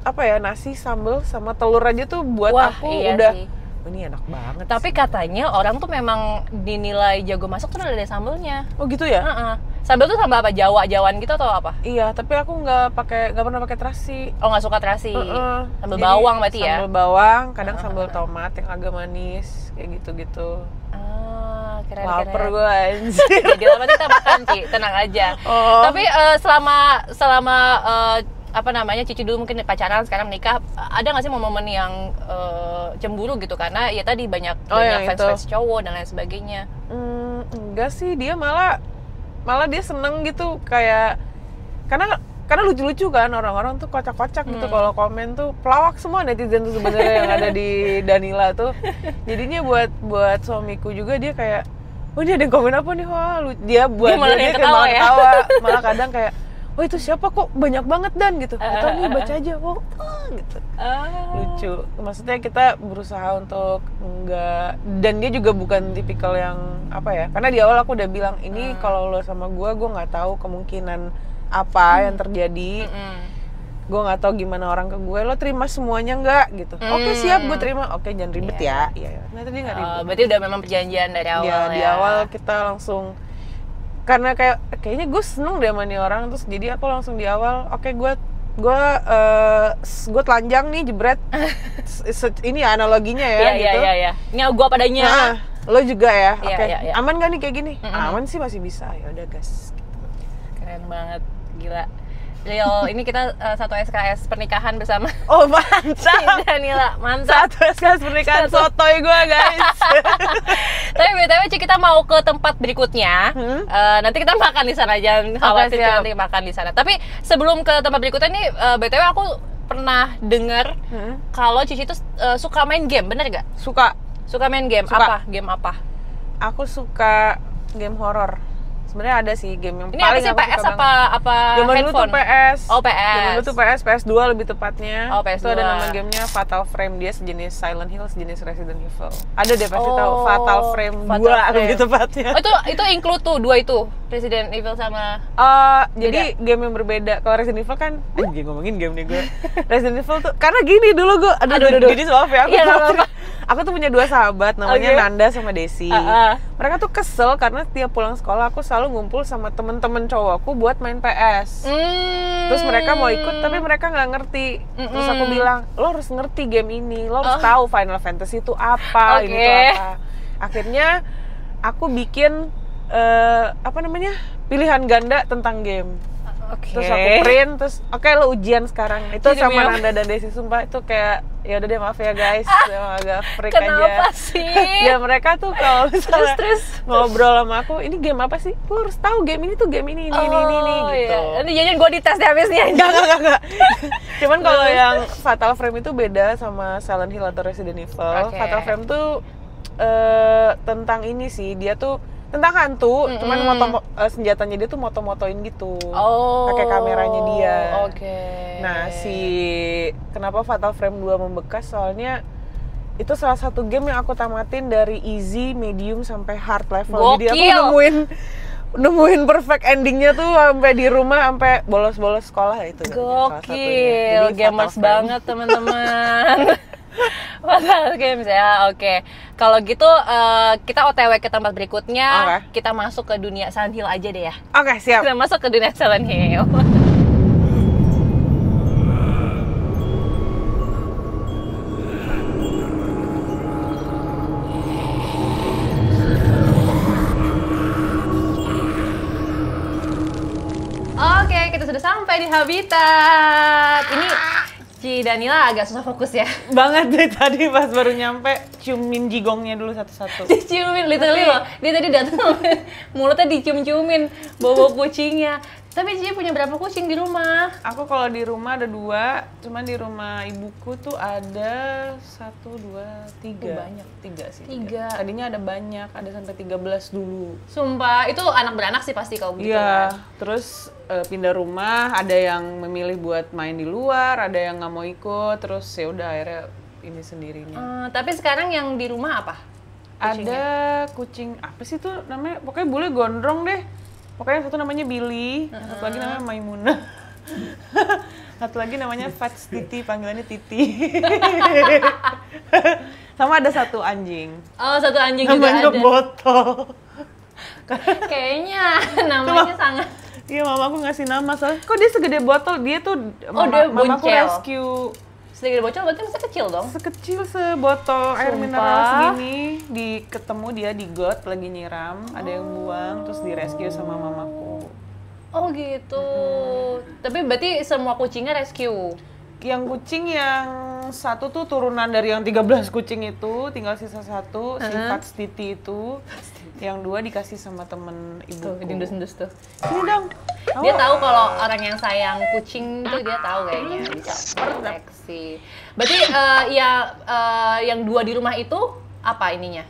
apa ya, nasi sambel sama telur aja tuh buat aku udah sih. Ini enak banget. Tapi sih, katanya orang tuh memang dinilai jago masak tuh ada sambelnya. Oh gitu ya? Sambel tuh sambal apa? Jawaan gitu atau apa? Iya, tapi aku nggak pernah pakai terasi. Oh, nggak suka terasi. Sambal bawang berarti ya? Sambal bawang, kadang sambal tomat yang agak manis, kayak gitu-gitu. Keren. Laper gue anjir. Jadi lama kita makan, Ci, tenang aja. Tapi selama apa namanya, Cici dulu mungkin pacaran, sekarang menikah, ada nggak sih momen yang cemburu gitu karena ya tadi banyak fans cowok dan lain sebagainya? Enggak sih, dia malah dia seneng gitu, kayak karena lucu-lucu kan, orang-orang tuh kocak-kocak gitu kalau komen tuh, pelawak semua netizen tuh sebenarnya yang ada di Danila tuh. Jadinya buat suamiku juga dia kayak, dia ada yang komen apa nih, dia buat dia ketawa ya. Malah kadang kayak, itu siapa kok banyak banget Dan gitu. Atau nih baca aja, gitu. Lucu. Maksudnya kita berusaha untuk enggak, dan dia juga bukan tipikal yang apa ya. Karena di awal aku udah bilang, ini kalau lo sama gue nggak tahu kemungkinan apa yang terjadi. gue nggak tahu gimana orang ke gue, lo terima semuanya nggak gitu. Oke siap, gue terima. Oke jangan ribet ya. Iya. Nah tadi nggak ribet. Berarti udah memang perjanjian dari awal ya. Di awal kita langsung, karena kayaknya gue seneng deh sama nih orang, terus jadi aku langsung di awal, oke gue telanjang nih jebret. Ini ya analoginya ya gitu. Iya. Ini gue padanya. Nah, lo juga ya. Oke. Iya. Aman gak nih kayak gini? Aman sih, masih bisa. Ya udah gas. Keren banget, gila. Real, ini kita satu SKS pernikahan bersama. Oh mantap. Danila, mantap. Satu SKS pernikahan sotoy gue guys. Tapi BTW Ci, kita mau ke tempat berikutnya. Nanti kita makan di sana, jangan khawatir nanti makan di sana. Tapi sebelum ke tempat berikutnya nih, BTW aku pernah dengar kalau Cici tuh suka main game, bener gak? Suka main game. Suka. Game apa? Aku suka game horor. Sebenarnya ada sih game yang ini paling apa sih, aku PS suka apa zaman handphone? dulu tuh PS. Oh, PS. Zaman dulu tuh PS2 lebih tepatnya. Oh, PS2. Itu ada nama gamenya Fatal Frame, dia sejenis Silent Hill, sejenis Resident Evil. Ada deh pasti tahu Fatal Frame 2 lebih tepatnya. Oh, itu include tuh dua itu, Resident Evil sama jadi game yang berbeda. Kalau Resident Evil kan ngomongin game nih gue. Resident Evil tuh karena gini dulu gue aduh. Jadi maaf ya aku tuh punya dua sahabat namanya Nanda sama Desi. Mereka tuh kesel karena tiap pulang sekolah aku selalu ngumpul sama temen-temen cowokku buat main PS. Terus mereka mau ikut tapi mereka nggak ngerti. Terus aku bilang, lo harus ngerti game ini, lo harus tahu Final Fantasy itu apa, ini tuh apa. Akhirnya aku bikin pilihan ganda tentang game. Terus aku print, terus lo ujian sekarang. Itu sama Nanda dan Desi, sumpah itu kayak ya udah deh maaf ya guys, agak freak aja. Kenapa sih? Ya mereka tuh kalau misalnya ngobrol sama aku, ini game apa sih? Lo harus tahu game ini tuh game ini gitu. Iya. Nanti jangan gue dites deh habisnya. Enggak. Cuman kalau yang Fatal Frame itu beda sama Silent Hill atau Resident Evil. Fatal Frame tuh tentang ini sih, dia tuh tentang hantu, cuman senjatanya dia tuh moto-motoin gitu, pakai kameranya dia. Nah, kenapa Fatal Frame 2 membekas, soalnya itu salah satu game yang aku tamatin dari easy, medium, sampai hard level. Jadi aku nemuin perfect endingnya tuh sampai di rumah, sampai bolos-bolos sekolah itu. Gokil, gamers banget teman-teman. Fatal Games ya, oke. Kalau gitu kita OTW ke tempat berikutnya. Kita masuk ke dunia Silent Hill aja deh ya. Oke, siap. Kita masuk ke dunia Silent Hill. Oke, kita sudah sampai di Habitat. Ini Ci Danila agak susah fokus ya. Banget deh tadi pas baru nyampe, ciumin jigongnya dulu satu-satu. Diciumin, literally loh. Dia tadi datang, mulutnya dicium-ciumin, bawa kucingnya. Tapi Ci punya berapa kucing di rumah? Aku kalau di rumah ada 2, cuman di rumah ibuku tuh ada 1, 2, 3. Banyak. 3 sih. 3. Tadinya ada banyak, ada sampai 13 dulu. Sumpah, itu anak beranak sih pasti kalau begitu. Iya, terus pindah rumah, ada yang memilih buat main di luar, ada yang nggak mau ikut, terus ya udah akhirnya ini sendirinya. Tapi sekarang yang di rumah apa? Kucingnya? Ada kucing, apa sih tuh namanya? Pokoknya bule gondrong deh. Pokoknya satu namanya Billy, satu lagi namanya Maimunah. Satu lagi namanya Fats Titi, panggilannya Titi. Sama ada satu anjing. Oh, satu anjing namanya juga ada. Botol. Kayaknya namanya sangat. Iya, mamaku ngasih nama, soalnya kok dia segede botol, dia tuh mamaku rescue. Segede botol berarti masih kecil dong? Sekecil sebotol air mineral segini, ketemu dia di got lagi nyiram, ada yang buang, terus di rescue sama mamaku. Oh gitu. Tapi berarti semua kucingnya rescue? Yang kucing yang satu tuh turunan dari yang 13 kucing itu, tinggal sisa satu, si Fats Titi itu. Yang 2 dikasih sama temen ibuku. Tuh, dindus-dindus tuh. Ini dong. Dia tahu kalau orang yang sayang kucing tuh dia tahu kayaknya bisa proteksi. Berarti yang 2 di rumah itu apa ininya?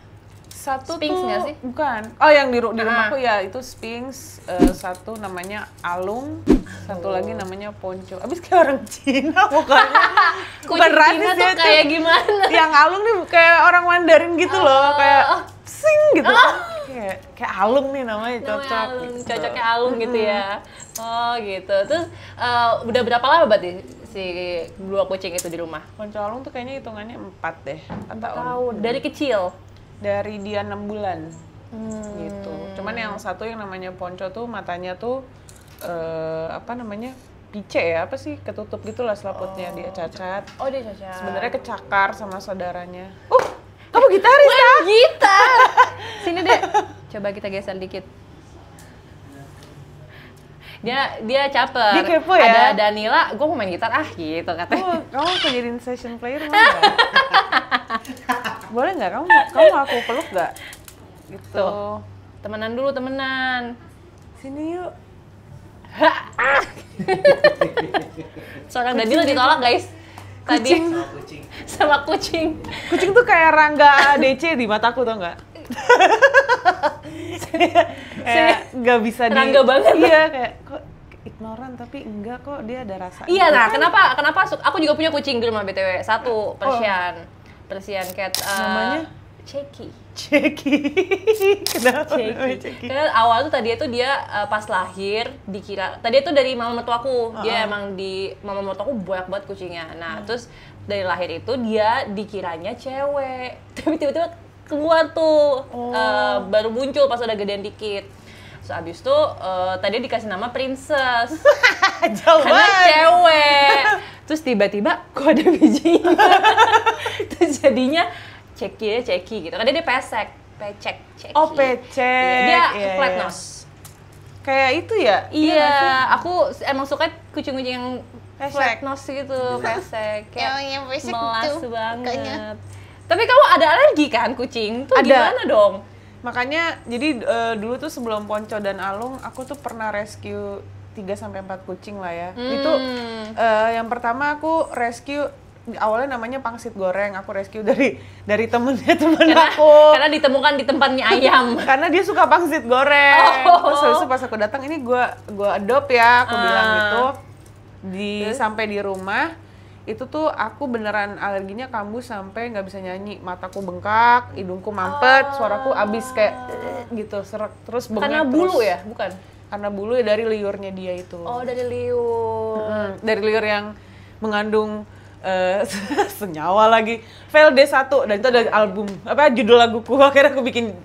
Satu Sphinx tuh nggak sih? Bukan. Oh, yang di rumahku ya itu Sphinx, satu namanya Alung, satu lagi namanya Ponco. Abis kayak orang Cina mukanya. Bukan rasis Cina ya, tuh kayak gimana? Yang Alung nih kayak orang Mandarin gitu loh, kayak sing gitu. Kayak Alung nih namanya cocok. Alung, gitu. Cocoknya Alung gitu ya. Oh gitu. Terus udah berapa lama berarti si 2 kucing itu di rumah? Ponco Alung tuh kayaknya hitungannya 4 deh, 4 tahun. Tahun dari kecil. Dari dia 6 bulan. Gitu. Cuman yang satu yang namanya Ponco tuh matanya tuh apa namanya? Pice ya, apa sih? Ketutup gitulah selaputnya, dia cacat. Oh, dia cacat. Sebenarnya kecakar sama saudaranya. Kamu gitaris kan? Gitar. Sini deh. Coba kita geser dikit. Dia caper. Dia kepo ya? Ada Danila, gue mau main gitar gitu katanya. Kamu kejadian session player mau nggak? Boleh nggak? Kamu aku peluk nggak? Gitu. Tuh. Temenan dulu, temenan. Sini yuk. Seorang Danila ditolak, guys. Tadi sama kucing. Kucing tuh kayak Rangga DC di mataku, tau nggak? Kayak nggak bisa Rangga banget. Iya, kayak kok ignoran tapi enggak kok, dia ada rasa. Iya, nah kenapa aku juga punya kucing di rumah BTW. Satu, Persian cat. Namanya? Ceki. Kenapa namanya Ceki? Karena awal tuh tadi itu dia pas lahir dikira, tadi itu dari mama mertuaku. Dia emang di mama mertuaku banyak banget kucingnya. Nah, terus dari lahir itu dia dikiranya cewek. Tapi tiba-tiba keluar tuh, baru muncul pas udah gedean dikit. Terus abis itu tadi dikasih nama Princess. Jauh Karena banget. cewek. Terus tiba-tiba kok ada bijinya. Terus jadinya Ceki gitu. Karena dia pesek, Ceki. Oh, pecek. Dia Iya, flat iya. nose. Kayak itu ya? Iya, aku emang suka kucing-kucing yang Pesek. flat nose gitu, pesek. Kayak pesek melas tuh, banget. mukanya. Tapi kamu ada alergi kan kucing? Tuh Ada. gimana dong? Makanya jadi dulu tuh sebelum Ponco dan Alung, aku tuh pernah rescue 3-4 kucing lah ya. Itu yang pertama aku rescue awalnya namanya pangsit goreng. Aku rescue dari temennya temen aku. Karena ditemukan di tempat mie ayam. Karena dia suka pangsit goreng. Oh. Terus habis itu pas aku datang, ini gua adopt ya, aku bilang gitu. Sampai di rumah itu tuh aku beneran alerginya kambuh sampai nggak bisa nyanyi, mataku bengkak, hidungku mampet, suaraku abis kayak gitu, serak terus bengek. Karena bulu ya, bukan? Karena bulu ya, dari liurnya dia itu. Oh, dari liur. Dari liur yang mengandung senyawa lagi. Fail D1 dan itu ada album apa judul laguku, akhirnya aku bikin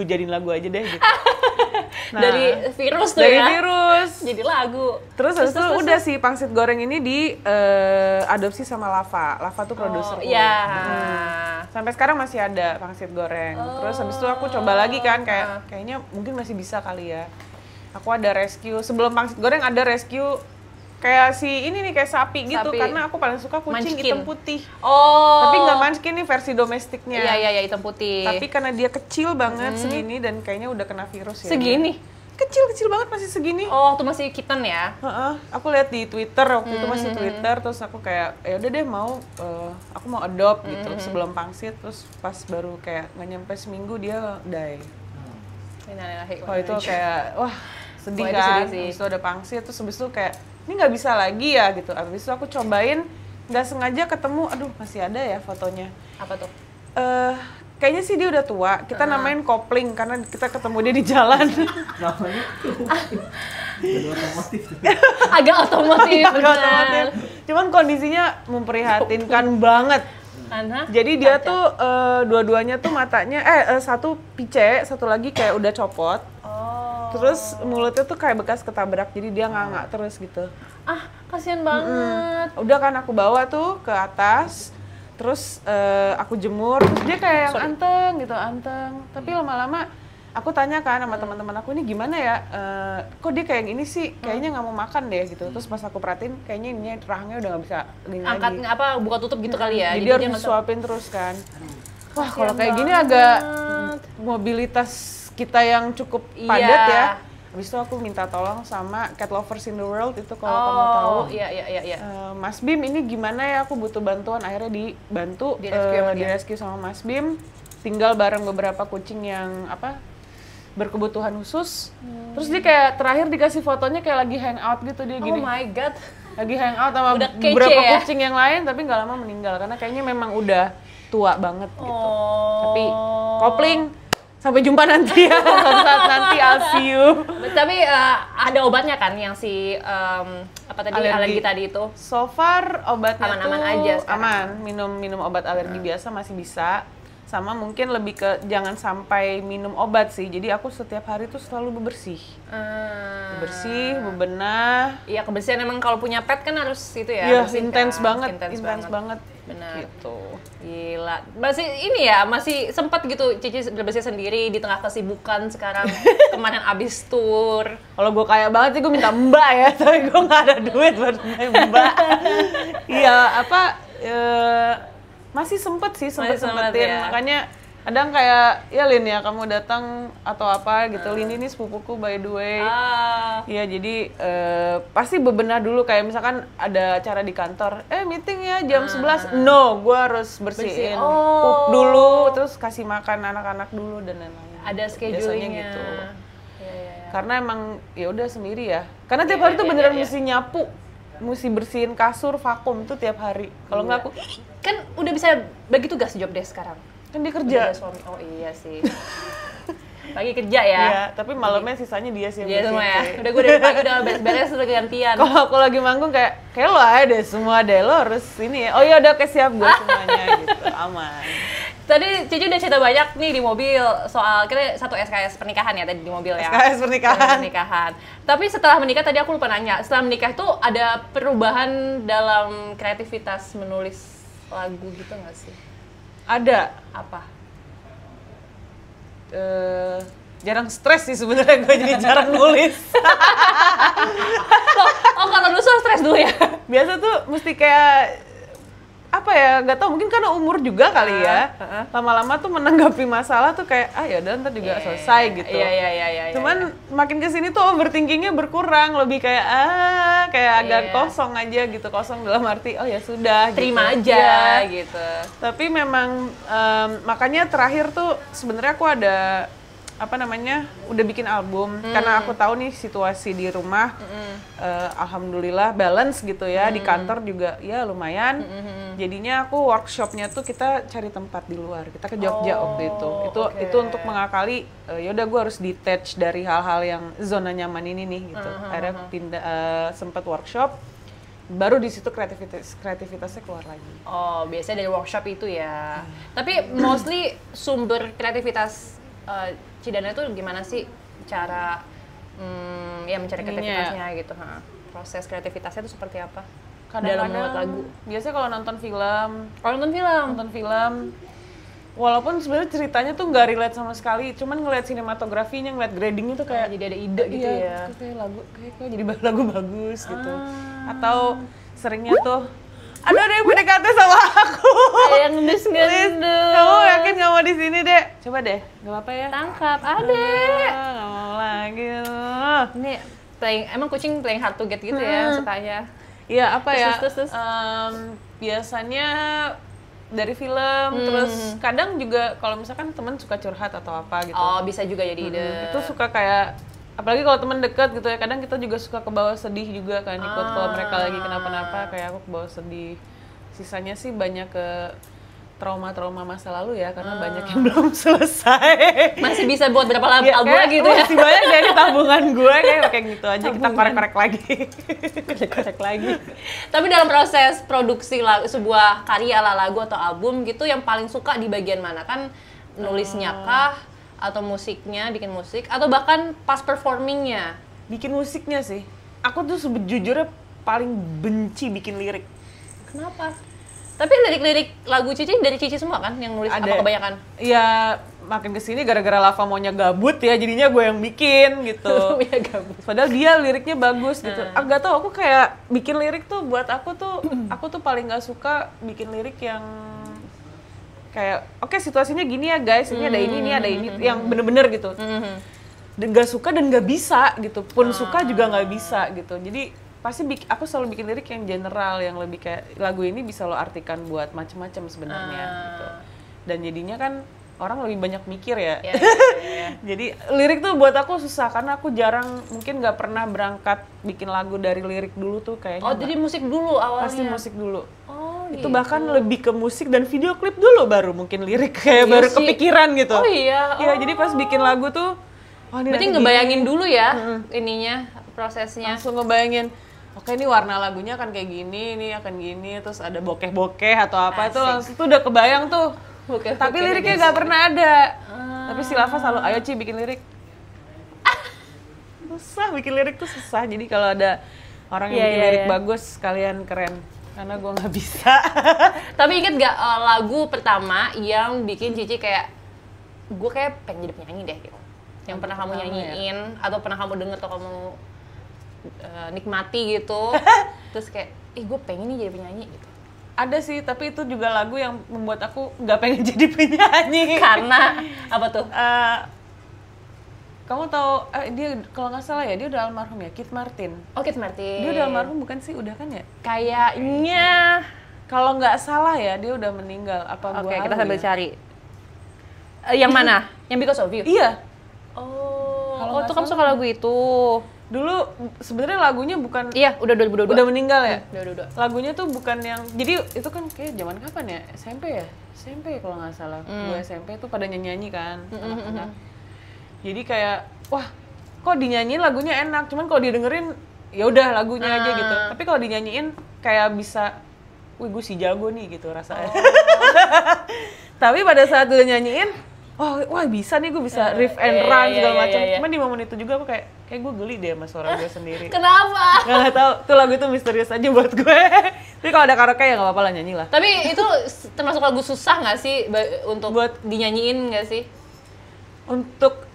jadiin lagu aja deh gitu. Nah, dari virus tuh dari ya. virus. Jadi lagu. Terus habis itu udah si pangsit goreng ini adopsi sama Lava. Lava tuh produserku. Iya. Sampai sekarang masih ada pangsit goreng. Terus habis itu aku coba lagi kan, kayaknya mungkin masih bisa kali ya. Aku ada rescue, sebelum pangsit goreng ada rescue kayak si ini nih, kayak sapi gitu, karena aku paling suka kucing Munchkin. hitam putih. Oh. Tapi nggak Munchkin nih, versi domestiknya. Iya, hitam putih. Tapi karena dia kecil banget segini dan kayaknya udah kena virus ya. Segini? Kecil banget, masih segini. Oh, waktu masih kitten ya? Heeh, aku lihat di Twitter waktu itu masih Twitter, terus aku kayak ya udah deh aku mau adopt gitu sebelum pangsit, terus pas baru kayak nggak nyampe seminggu dia die. Oh itu kayak wah sedih Wah, itu kan. sedih sih. Habis itu ada pangsit, terus habis itu kayak ini nggak bisa lagi ya gitu. Habis itu aku cobain, nggak sengaja ketemu, aduh masih ada ya fotonya. Apa tuh? Kayaknya sih dia udah tua. Kita namain kopling karena kita ketemu dia di jalan. Namanya jadi otomotif. Agak otomotif. Agak otomotif. Cuman kondisinya memprihatinkan banget. Karena Jadi dia tuh dua-duanya tuh matanya satu pice, satu lagi kayak udah copot. Terus mulutnya tuh kayak bekas ketabrak, jadi dia nganga terus gitu. kasihan banget. Udah kan aku bawa tuh ke atas, terus aku jemur, terus dia kayak yang anteng. Tapi lama-lama aku tanya kan sama teman-teman aku, ini gimana ya? Kok dia kayak gini sih? Kayaknya nggak mau makan deh gitu. Terus pas aku perhatiin, kayaknya ini rahangnya udah nggak bisa gini Angkat lagi. buka tutup gitu kali ya. Jadi Jadi harus dia nggak disuapin terus kan. Wah kalau kayak gini agak mobilitas kita yang cukup padat ya. Habis itu aku minta tolong sama Cat Lovers in the World itu kalau kamu tahu. Iya. Mas Bim ini gimana ya, aku butuh bantuan, akhirnya dibantu di-rescue sama Mas Bim. Tinggal bareng beberapa kucing yang berkebutuhan khusus. Terus dia kayak terakhir dikasih fotonya kayak lagi hangout gitu dia gini. Oh my god. Lagi hangout sama Udah kece beberapa ya? kucing yang lain tapi nggak lama meninggal karena kayaknya memang udah tua banget gitu. Tapi kopling Sampai jumpa nanti ya, suatu saat nanti I'll see you. Tapi ada obatnya kan yang si apa tadi alergi tadi itu? So far obatnya Aman-aman tuh aja sekarang. aman, minum obat alergi biasa masih bisa. Sama mungkin lebih ke jangan sampai minum obat sih. Jadi aku setiap hari tuh selalu bebersih. Bebersih, bebenah. Iya, kebersihan emang kalau punya pet kan harus itu ya. Iya, bersih intens kan? banget, Intens intens banget. Benar. Gitu. Gila. Masih ini ya, masih sempat gitu Cici bersih sendiri di tengah kesibukan sekarang. Kemarin abis tour. Kalau gue kaya banget sih gue minta mbak ya, tapi gue nggak ada duit buat mbak. Iya, masih sempet sempetin, ya. makanya kadang kayak, ya Lin ya kamu datang atau apa gitu, Lin ini sepupuku by the way. Iya jadi pasti bebenah dulu kayak misalkan ada acara di kantor, meeting ya jam 11, no gue harus bersihin pup dulu, terus kasih makan anak-anak dulu dan lain-lain. Ada schedule-nya gitu. Ya. Karena emang ya udah sendiri ya, karena tiap hari tuh beneran mesti nyapu, mesti bersihin kasur, vakum tuh tiap hari. Kalau nggak aku Kan udah bisa bagi tugas job desk sekarang. kan dia Udah kerja. ada suami. Oh iya sih. Pagi kerja ya. Iya, tapi malamnya sisanya dia sih yang Iya bersihin, semua ya. cuy. Udah gue dari pagi udah beres-beres udah gantian. Kalau aku lagi manggung kayak lo aja deh semua deh, lo harus ini ya. Oh iya udah siap gue semuanya gitu, aman. Tadi Cici udah cerita banyak nih di mobil soal kita satu SKS pernikahan ya tadi di mobil ya. SKS pernikahan. Pernikahan. Tapi setelah menikah tadi aku lupa nanya. Setelah menikah tuh ada perubahan dalam kreativitas menulis lagu gitu nggak sih? Ada. Apa? Jarang stres sih sebenarnya gue jadi jarang nulis. Oh kalau dulu stres dulu ya? Biasa tuh mesti kayak apa ya, nggak tahu mungkin karena umur juga kali ya. Lama-lama tuh menanggapi masalah tuh kayak ya udah ntar juga selesai gitu. Iya. Cuman makin kesini tuh overthinkingnya berkurang, lebih kayak kayak agak kosong aja gitu, kosong dalam arti ya sudah. Terima gitu. aja Iya. gitu. Tapi memang makanya terakhir tuh sebenarnya aku ada udah bikin album karena aku tahu nih situasi di rumah alhamdulillah balance gitu ya, di kantor juga ya lumayan. Jadinya aku workshopnya tuh kita cari tempat di luar, kita ke Jogja waktu itu untuk mengakali yaudah gue harus detach dari hal-hal yang zona nyaman ini nih gitu. Akhirnya pindah sempat workshop, baru di situ kreativitasnya keluar lagi. Oh biasanya dari workshop itu ya. Tapi mostly sumber kreativitas Cidana itu gimana sih cara mencari kreativitasnya gitu? Proses kreativitasnya itu seperti apa? Dalam membuat lagu. Biasanya kalau nonton film, Nonton film. walaupun sebenarnya ceritanya tuh nggak relate sama sekali, cuman ngeliat sinematografinya, ngeliat gradingnya tuh kayak jadi ada ide gitu ya. Kayak lagu kayak jadi lagu bagus gitu. Atau seringnya tuh ada yang PDKT sama aku. Yang ngendus-ngendus. Kamu yakin nggak mau di sini deh? Coba deh, nggak apa-apa ya. Tangkap, adek. Nggak mau lagi. Ini emang kucing playing hard to get gitu ya sukanya. Iya apa ya? Terus. Biasanya dari film, terus kadang juga kalau misalkan teman suka curhat atau apa gitu. Oh bisa juga jadi ide. Itu suka kayak, apalagi kalau teman dekat gitu ya, kadang kita juga suka kebawa sedih juga kan, ikut kalau mereka lagi kenapa-napa, kayak aku kebawa sedih. Sisanya sih banyak ke trauma-trauma masa lalu ya, karena banyak yang belum selesai. Masih bisa buat berapa album lagi gitu ya? Masih banyak dari tabungan gue, kayak gitu aja, kita korek-korek lagi. Korek lagi. Tapi dalam proses produksi sebuah karya lagu atau album gitu, yang paling suka di bagian mana? Kan nulisnya kah? Atau musiknya, bikin musik? Atau bahkan pas performingnya? Bikin musiknya sih. Aku tuh sejujurnya paling benci bikin lirik. Kenapa? Tapi lirik-lirik lagu Cici dari Cici semua kan yang nulis? Ada. Apa kebanyakan? Ya makin kesini gara-gara Lava maunya gabut ya, jadinya gue yang bikin gitu. Ya gabut. Padahal dia liriknya bagus gitu. Gak tau, aku kayak bikin lirik tuh buat aku tuh paling gak suka bikin lirik yang kayak oke, situasinya gini ya guys, ini ada ini yang bener-bener gitu. Dan gak suka dan gak bisa gitu, pun suka juga gak bisa gitu. Jadi pasti aku selalu bikin lirik yang general, yang lebih kayak lagu ini bisa lo artikan buat macem-macem sebenarnya gitu. Dan jadinya kan orang lebih banyak mikir ya. Jadi lirik tuh buat aku susah karena aku jarang, mungkin nggak pernah berangkat bikin lagu dari lirik dulu tuh kayaknya. Oh jadi musik dulu awalnya? Pasti musik dulu. Oh Itu bahkan lebih ke musik dan video klip dulu baru mungkin lirik kayak baru kepikiran gitu. Oh iya. Iya, jadi pas bikin lagu tuh ini berarti ngebayangin dulu ya ininya, prosesnya. langsung ngebayangin oke ini warna lagunya akan kayak gini, ini akan gini, terus ada bokeh-bokeh atau apa itu langsung tuh udah kebayang tuh. Tapi liriknya nggak pernah ada. Tapi si Lava selalu ayo Ci bikin lirik. Susah bikin lirik tuh susah. Jadi kalau ada orang yang bikin lirik bagus, kalian keren. Karena gue nggak bisa. Tapi inget gak lagu pertama yang bikin Cici kayak gue kayak pengen jadi penyanyi deh gitu. Yang pernah kamu nyanyiin atau pernah kamu denger atau kamu nikmati gitu. Terus kayak, gue pengen nih jadi penyanyi gitu. Ada sih, tapi itu juga lagu yang membuat aku nggak pengen jadi penyanyi. Karena apa tuh? Kamu tahu dia kalau nggak salah ya dia udah almarhum ya, Keith Martin. Oh, Keith Martin. Dia udah almarhum bukan sih? Udah kan ya? Kayaknya. Kalau nggak salah ya dia udah meninggal. Apa Oke, kita sambil cari. Yang mana? Yang Because of You? Iya. Oh, tuh kamu suka lagu itu. Dulu sebenarnya lagunya bukan. Iya, udah 2022. Udah meninggal ya? Udah. Lagunya tuh bukan yang. Jadi itu kan kayak zaman kapan ya? SMP ya? SMP kalau nggak salah. Gue SMP tuh pada nyanyi kan. Anak-anak. Jadi kayak wah kok dinyanyiin lagunya enak, cuman kalau didengerin ya udah lagunya aja gitu. Tapi kalau dinyanyiin kayak bisa, wih gue si jago nih gitu rasanya. Tapi pada saat udah nyanyiin, wah bisa nih gue bisa riff and run segala macam. Cuman di momen itu juga aku kayak gue geli deh sama suara gue sendiri. Kenapa? Nggak tahu, tuh lagu itu misterius aja buat gue. Tapi kalau ada karaoke ya nggak apa-apa lah nyanyi lah. Tapi itu termasuk lagu susah nggak sih untuk buat dinyanyiin nggak sih? Untuk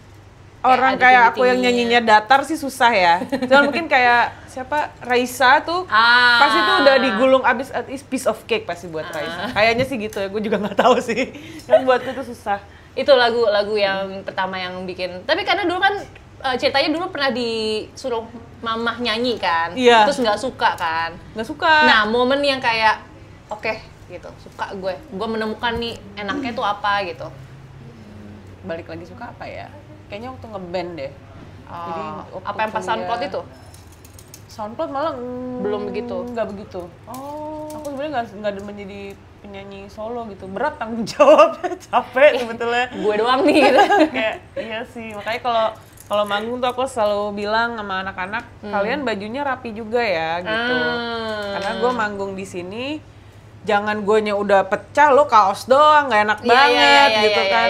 orang kayak aku yang nyanyinya datar sih susah ya. Cuman mungkin kayak siapa Raisa tuh pasti tuh udah digulung abis piece of cake pasti buat Raisa. Kayaknya sih gitu ya, gue juga nggak tahu sih. Kan buatku tuh susah. Itu lagu yang pertama yang bikin. Tapi karena dulu kan ceritanya dulu pernah disuruh mamah nyanyi kan. Iya. Terus nggak suka kan. Nggak suka. Nah momen yang kayak oke, gitu suka gue menemukan nih enaknya tuh apa gitu. Balik lagi suka apa ya? Kayaknya waktu ngeband deh. Jadi apa yang pas SoundCloud itu? SoundCloud malah belum begitu. Nggak begitu. Aku sebenarnya nggak demen jadi penyanyi solo gitu. Berat tanggung jawabnya, capek sebetulnya. Gue doang nih gitu. Kayak iya sih. Makanya kalau manggung tuh aku selalu bilang sama anak-anak, kalian bajunya rapi juga ya gitu. Karena gue manggung di sini, jangan guenya udah pecah, lo kaos doang, nggak enak banget gitu kan.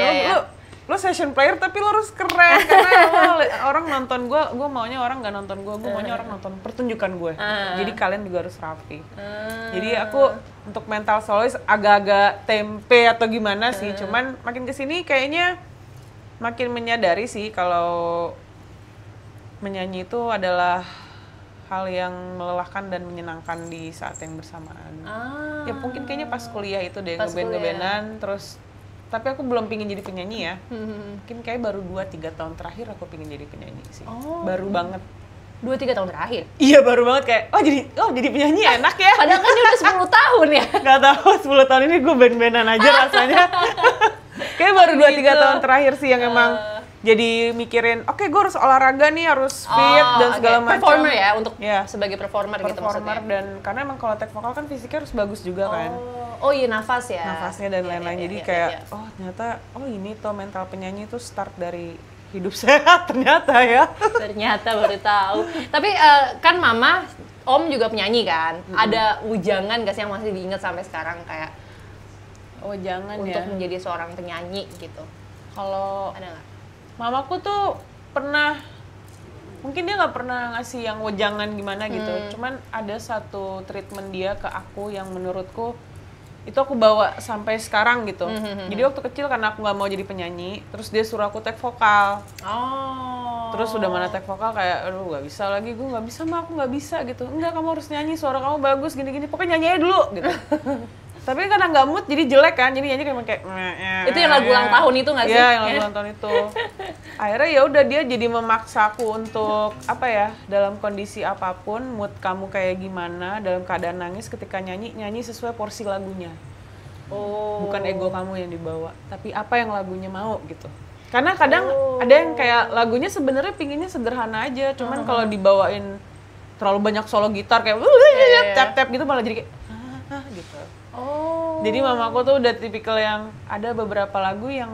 Lo session player tapi lo harus keren karena orang nonton gue maunya orang nggak nonton gue maunya orang nonton pertunjukan gue. Jadi kalian juga harus rapi. Jadi aku untuk mental solois agak-agak tempe atau gimana sih, cuman makin kesini kayaknya makin menyadari sih kalau menyanyi itu adalah hal yang melelahkan dan menyenangkan di saat yang bersamaan. Ya mungkin kayaknya pas kuliah itu deh ngeband-ngebandan terus. Tapi aku belum pingin jadi penyanyi ya. Mungkin kayak baru 2-3 tahun terakhir aku pingin jadi penyanyi sih. Baru banget. 2-3 tahun terakhir? Iya baru banget kayak, jadi penyanyi enak ya. Padahal kan udah 10 tahun ya? Gak tahu 10 tahun ini gue band-bandan aja rasanya. Kayak baru 2-3 tahun terakhir sih yang emang jadi mikirin, oke gue harus olahraga nih, harus fit dan segala macam. Performer ya, untuk sebagai performer gitu maksudnya? Dan karena emang kalau take vokal kan fisiknya harus bagus juga kan. Oh iya, nafas ya? Nafasnya dan lain-lain, jadi kayak, ternyata, ini tuh mental penyanyi tuh start dari hidup sehat ternyata ya. Ternyata baru tahu. Tapi kan mama, om juga penyanyi kan? Ada ujangan gak sih yang masih diingat sampai sekarang kayak jangan ya. Untuk menjadi seorang penyanyi gitu. Kalau ada nggak? Mamaku tuh pernah, mungkin dia nggak pernah ngasih yang wejangan gimana gitu. Cuman ada satu treatment dia ke aku yang menurutku itu aku bawa sampai sekarang gitu. Jadi waktu kecil karena aku nggak mau jadi penyanyi, terus dia suruh aku take vokal. Terus udah mana take vokal kayak, aduh nggak bisa lagi, gue nggak bisa mah, aku nggak bisa gitu. Enggak, kamu harus nyanyi, suara kamu bagus gini-gini, pokoknya nyanyi aja dulu gitu. Tapi karena nggak mood jadi jelek kan, jadi nyanyi kayak itu yang lagu ulang tahun itu nggak sih? Iya, yang lagu ulang tahun itu. Akhirnya ya udah dia jadi memaksaku untuk dalam kondisi apapun, mood kamu kayak gimana, dalam keadaan nangis ketika nyanyi sesuai porsi lagunya. Bukan ego kamu yang dibawa, tapi apa yang lagunya mau gitu. Karena kadang ada yang kayak lagunya sebenarnya pinginnya sederhana aja, cuman kalau dibawain terlalu banyak solo gitar kayak tap-tap gitu malah jadi kayak hah gitu. Oh. Jadi mamaku tuh udah tipikal yang ada beberapa lagu yang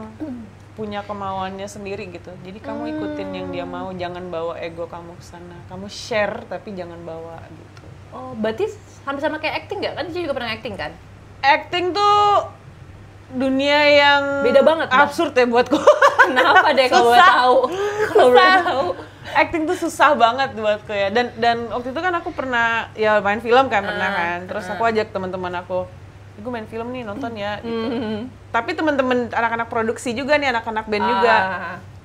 punya kemauannya sendiri gitu. Jadi kamu ikutin yang dia mau, jangan bawa ego kamu ke sana. Kamu share tapi jangan bawa gitu. Oh, berarti hampir sama kayak acting nggak? Kan Cici juga pernah acting kan? Acting tuh dunia yang Beda banget, Mbak. absurd ya buatku. Kenapa deh kalau boleh Susah. tahu? Kalau boleh Susah. tahu. Acting tuh susah banget buatku ya. Dan waktu itu kan aku pernah ya main film kan pernah kan. Terus aku ajak teman-teman aku, gue main film nih nonton ya gitu. Tapi teman-teman anak-anak produksi juga nih, anak-anak band juga.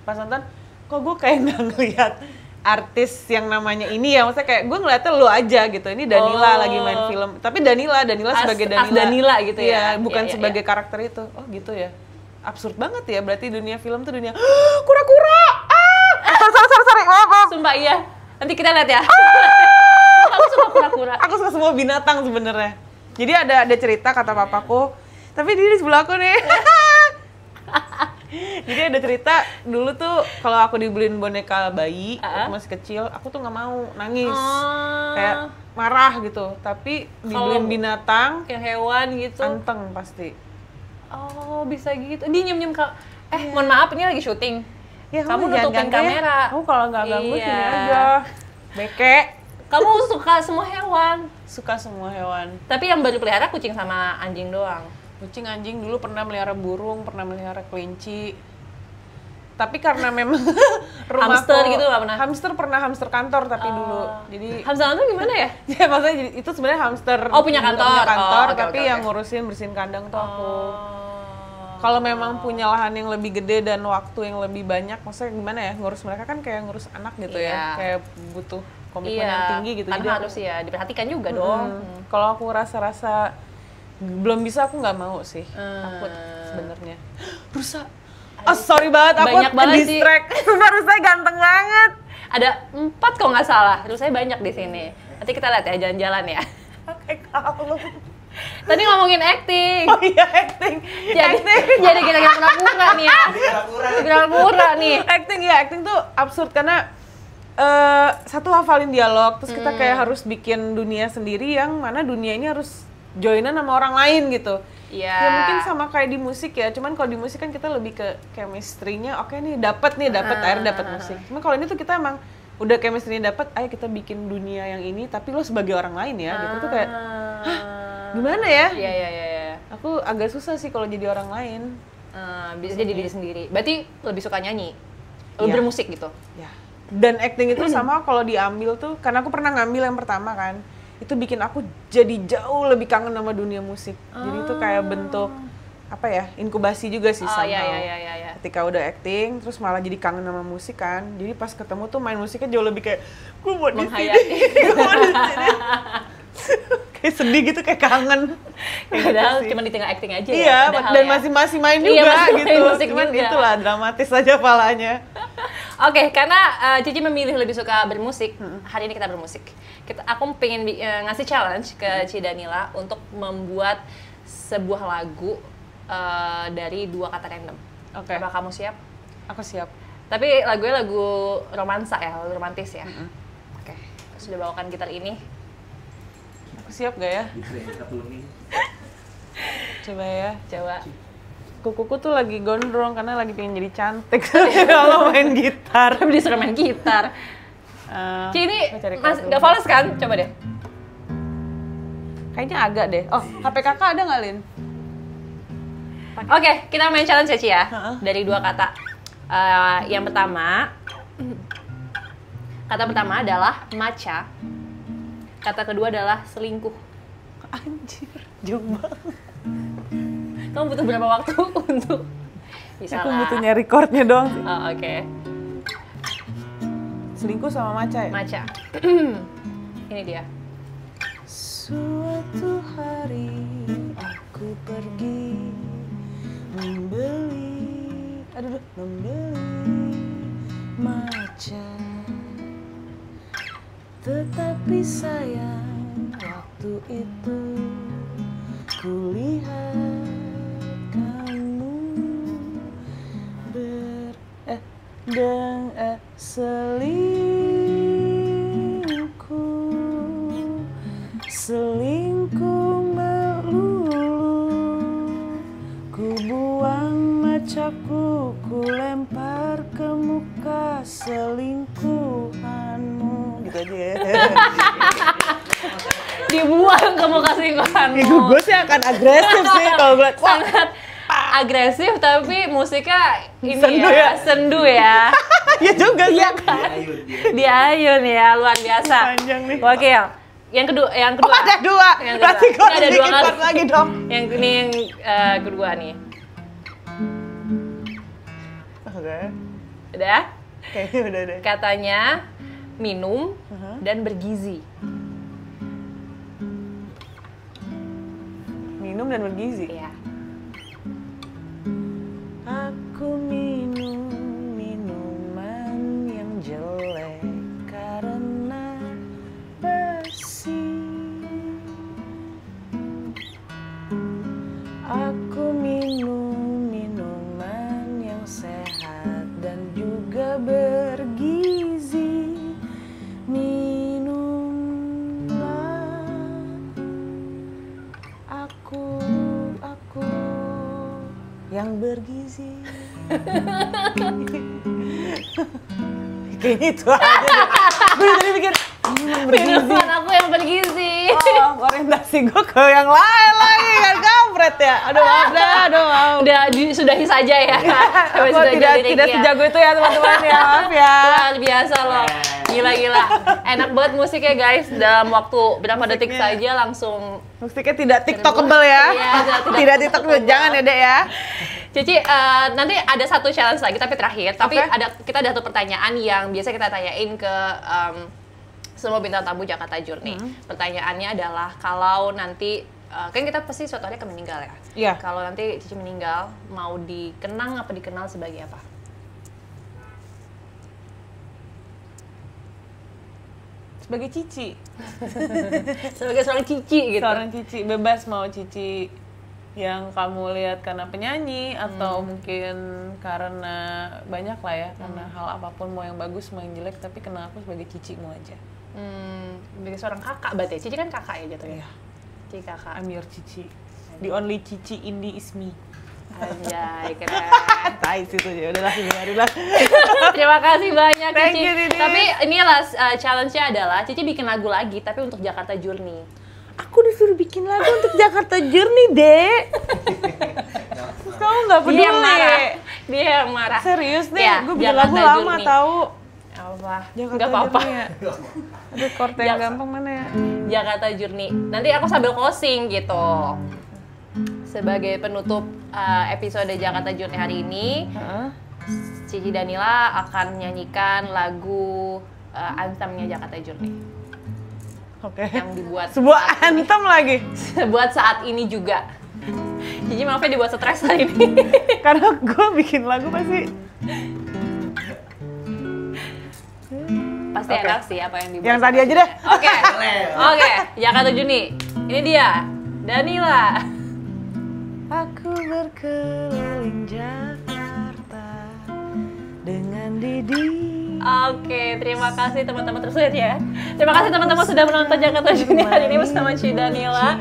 Pas nonton, kok gue kayak nggak ngeliat artis yang namanya ini ya. Maksudnya kayak gue ngeliatnya lu aja gitu. Ini Danila lagi main film. Tapi Danila sebagai Danila. As Danila gitu ya? Iya, bukan Iya, iya, sebagai karakter itu. Oh gitu ya. Absurd banget ya. Berarti dunia film tuh dunia kura-kura. Sorry. Maaf. Sumpah iya. Nanti kita lihat ya. Aku suka kura-kura. Aku suka semua binatang sebenarnya. Jadi ada cerita kata papaku, tapi dia di sebelah aku nih. Jadi ada cerita dulu tuh kalau aku dibeliin boneka bayi, aku masih kecil, aku tuh nggak mau nangis, kayak marah gitu. Tapi dibeliin Kalau binatang, Yang hewan gitu. anteng pasti. Oh, bisa gitu. Dia nyem-nyem mohon maaf ini lagi syuting. Ya, Kamu jangan nutupin ganggu ya. kamera. Kamu kalau nggak ganggu Iya. sini aja. Beke. Kamu suka semua hewan. Suka semua hewan. Tapi yang baru pelihara kucing sama anjing doang. Kucing, anjing, dulu pernah melihara burung, pernah melihara kelinci. Tapi karena memang rumahku, Hamster gitu nggak pernah? Hamster pernah, hamster kantor tapi dulu. Jadi Hamster itu gimana ya? ya maksudnya itu sebenarnya hamster. Oh, punya kantor. Punya kantor, Oh, oke, tapi oke, yang oke. ngurusin bersihin kandang tuh aku. Kalau memang punya lahan yang lebih gede dan waktu yang lebih banyak, maksudnya gimana ya, ngurus mereka kan kayak ngurus anak gitu Iya. ya, kayak butuh komitmen yang tinggi gitu. Kan Jadi aku- harus ya diperhatikan juga dong. kalau aku rasa-rasa belum bisa, aku nggak mau sih, takut sebenarnya. Rusa. Sorry banget, aku Banyak banget sih. distract. Sumpah Rusa ganteng banget. Ada 4 kalau nggak salah. Terus saya banyak di sini. Nanti kita lihat ya jalan-jalan ya. Pakai kalung. Tadi ngomongin acting. Oh iya, acting. Jadi kita pura-pura nih ya. Pura-pura nih. Acting tuh absurd karena satu hafalin dialog, terus kita kayak harus bikin dunia sendiri yang mana dunia ini harus joinan sama orang lain gitu. Iya. Ya mungkin sama kayak di musik ya, cuman kalau di musik kan kita lebih ke chemistry-nya, oke nih dapat akhirnya dapat musik. Cuma kalau ini tuh kita emang udah chemistry-nya dapat, ayo kita bikin dunia yang ini tapi lo sebagai orang lain ya, gitu tuh kayak gimana ya? Iya. Aku agak susah sih kalau jadi orang lain. Bisa jadi diri sendiri. Berarti lebih suka nyanyi. Lebih Iya. bermusik gitu. Ya. Dan acting itu sama kalau diambil tuh, karena aku pernah ngambil yang pertama kan, itu bikin aku jadi jauh lebih kangen sama dunia musik. Jadi itu kayak bentuk apa ya, inkubasi juga sih somehow. Iya. Ketika udah acting, terus malah jadi kangen sama musik kan. Jadi pas ketemu tuh main musiknya jauh lebih kayak, gue mau di sini, Menghayati. gue mau di sini. Kayak sedih gitu, kayak kangen. Kayak gitu Padahal sih. cuma ditinggal acting aja Iya, ya. padahal dan ya. masih main Iya, juga masih main gitu. musik Cuman juga. itulah dramatis aja palanya. Oke, karena Cici memilih lebih suka bermusik, hari ini kita bermusik. Aku pengen ngasih challenge ke Ci Danila untuk membuat sebuah lagu dari 2 kata random. Oke. Apa kamu siap? Aku siap. Tapi lagunya lagu romansa ya, lagu romantis ya. Oke, sudah bawakan gitar ini. Aku siap gak ya? Bisa kita tuning. Coba ya. Coba. Kukuku tuh lagi gondrong karena lagi pengen jadi cantik kalau main gitar. Tapi disuruh main gitar. Ci ini aku cari mas, kartu. gak fals kan? Coba deh. Kayaknya agak deh. Oh, HP kakak ada nggak, Lin? Oke, kita main challenge ya Ci ya. Heeh. Dari 2 kata. Yang pertama, kata pertama adalah maca. Kata kedua adalah selingkuh. Anjir, jauh banget. Kamu butuh berapa waktu untuk bisa Aku lah. butuh nyari chordnya doang sih. Oh, oke. Selingkuh sama maca ya? Maca. Ini dia. Suatu hari aku pergi membeli maca, tetapi sayang waktu itu kulihat kamu selingkuh buang macaku, ku lempar ke muka selingkuhanmu. Gitu aja ya. Dibuang ke muka selingkuhanmu. Gue sih akan agresif sih kalau gue. Sangat agresif tapi musiknya ini Sendu ya, ya? sendu ya. Ya juga sih. Iya kan? Ayun dia. Di Ayun ya, luar biasa. Panjang nih. Oke, yang kedua. Oh, ada dua. Yang Berarti kedua. gue Ini ada harus dua bikin kali. part lagi dong. Yang kedua nih. Oke. Udah? Kayaknya udah deh. Katanya minum dan bergizi. Minum dan bergizi. Iya. Aku minum minuman yang jelek karena basi. Aku minum minuman yang sehat dan juga bergizi. Minumlah aku yang bergizi. Kayaknya itu aja deh. Gue tadi mikir minuman bergizi. Minuman aku yang bergizi. Oh, orientasi gue ke yang lain lagi kan, kampret ya. Aduh maaf dah, aduh maaf. Udah disudahi saja ya. Sampai Aku sudah tidak jadi tidak ya. sejago itu ya teman-teman ya, maaf ya. Luar biasa loh. Gila-gila. Enak banget musiknya guys. Dalam waktu berapa detik Musiknya. saja langsung. Musiknya tidak tiktokable ya. Iya, Tidak tiktokable, jangan ya dek ya. Cici, nanti ada satu challenge lagi tapi terakhir. Tapi Oke. kita ada satu pertanyaan yang biasa kita tanyain ke semua bintang tamu Jakarta Journey. Pertanyaannya adalah kalau nanti kan kita pasti suatu hari akan meninggal ya. Iya. Kalau nanti Cici meninggal, mau dikenang apa dikenal sebagai apa? Sebagai Cici. Sebagai seorang Cici gitu. Seorang Cici, bebas mau Cici yang kamu lihat karena penyanyi atau mungkin karena banyak lah ya, karena hal apapun, mau yang bagus mau yang jelek, tapi kenal aku sebagai Cicimu aja. Sebagai seorang kakak berarti. Cici kan kakak ya jatuhnya. Iya. Cici kakak. I'm your Cici. The only Cici in the is me. Anjay, keren. Tai situ ya, udahlah biarin lah. Terima kasih banyak Thank Cici. you, Didi. Tapi inilah challenge-nya adalah Cici bikin lagu lagi tapi untuk Jakarta Journey. Aku disuruh bikin lagu untuk Jakarta Journey, Dek. Terus kamu nggak peduli. Dia yang marah. Dia yang marah. Serius deh, Ya, gue bikin Jakarta lagu lama Journey. tahu. Apa? Jakarta Enggak apa-apa. Journey ya. Aduh, chord yang gampang mana ya? Jakarta Journey. Nanti aku sambil closing gitu. Sebagai penutup episode Jakarta Journey hari ini, Cici Danila akan menyanyikan lagu anthemnya Jakarta Journey. Oke. Yang dibuat Sebuah saat ini. anthem lagi. Buat saat ini juga. Cici maafnya dibuat stres hari ini. Karena gue bikin lagu pasti Pasti Oke. enak sih apa yang dibuat. yang tadi aja deh. Oke. Oke, Jakarta Journey. Ini dia. Danila. Aku berkeliling Jakarta dengan Didi. Oke, terima kasih teman-teman terus lihat ya. Terima kasih teman-teman sudah menonton Jakarta Journey hari ini bersama Ci Danila.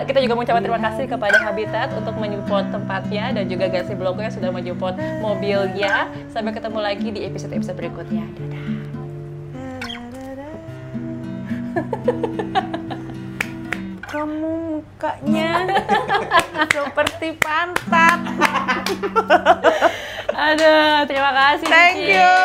Kita juga mengucapkan terima kasih kepada Habitat untuk menyupport tempatnya dan juga Garsi Bloko yang sudah menyupport mobilnya. Sampai ketemu lagi di episode-episode berikutnya. Dadah. Kamu mukanya seperti pantat. Aduh, terima kasih. Thank Cici. you.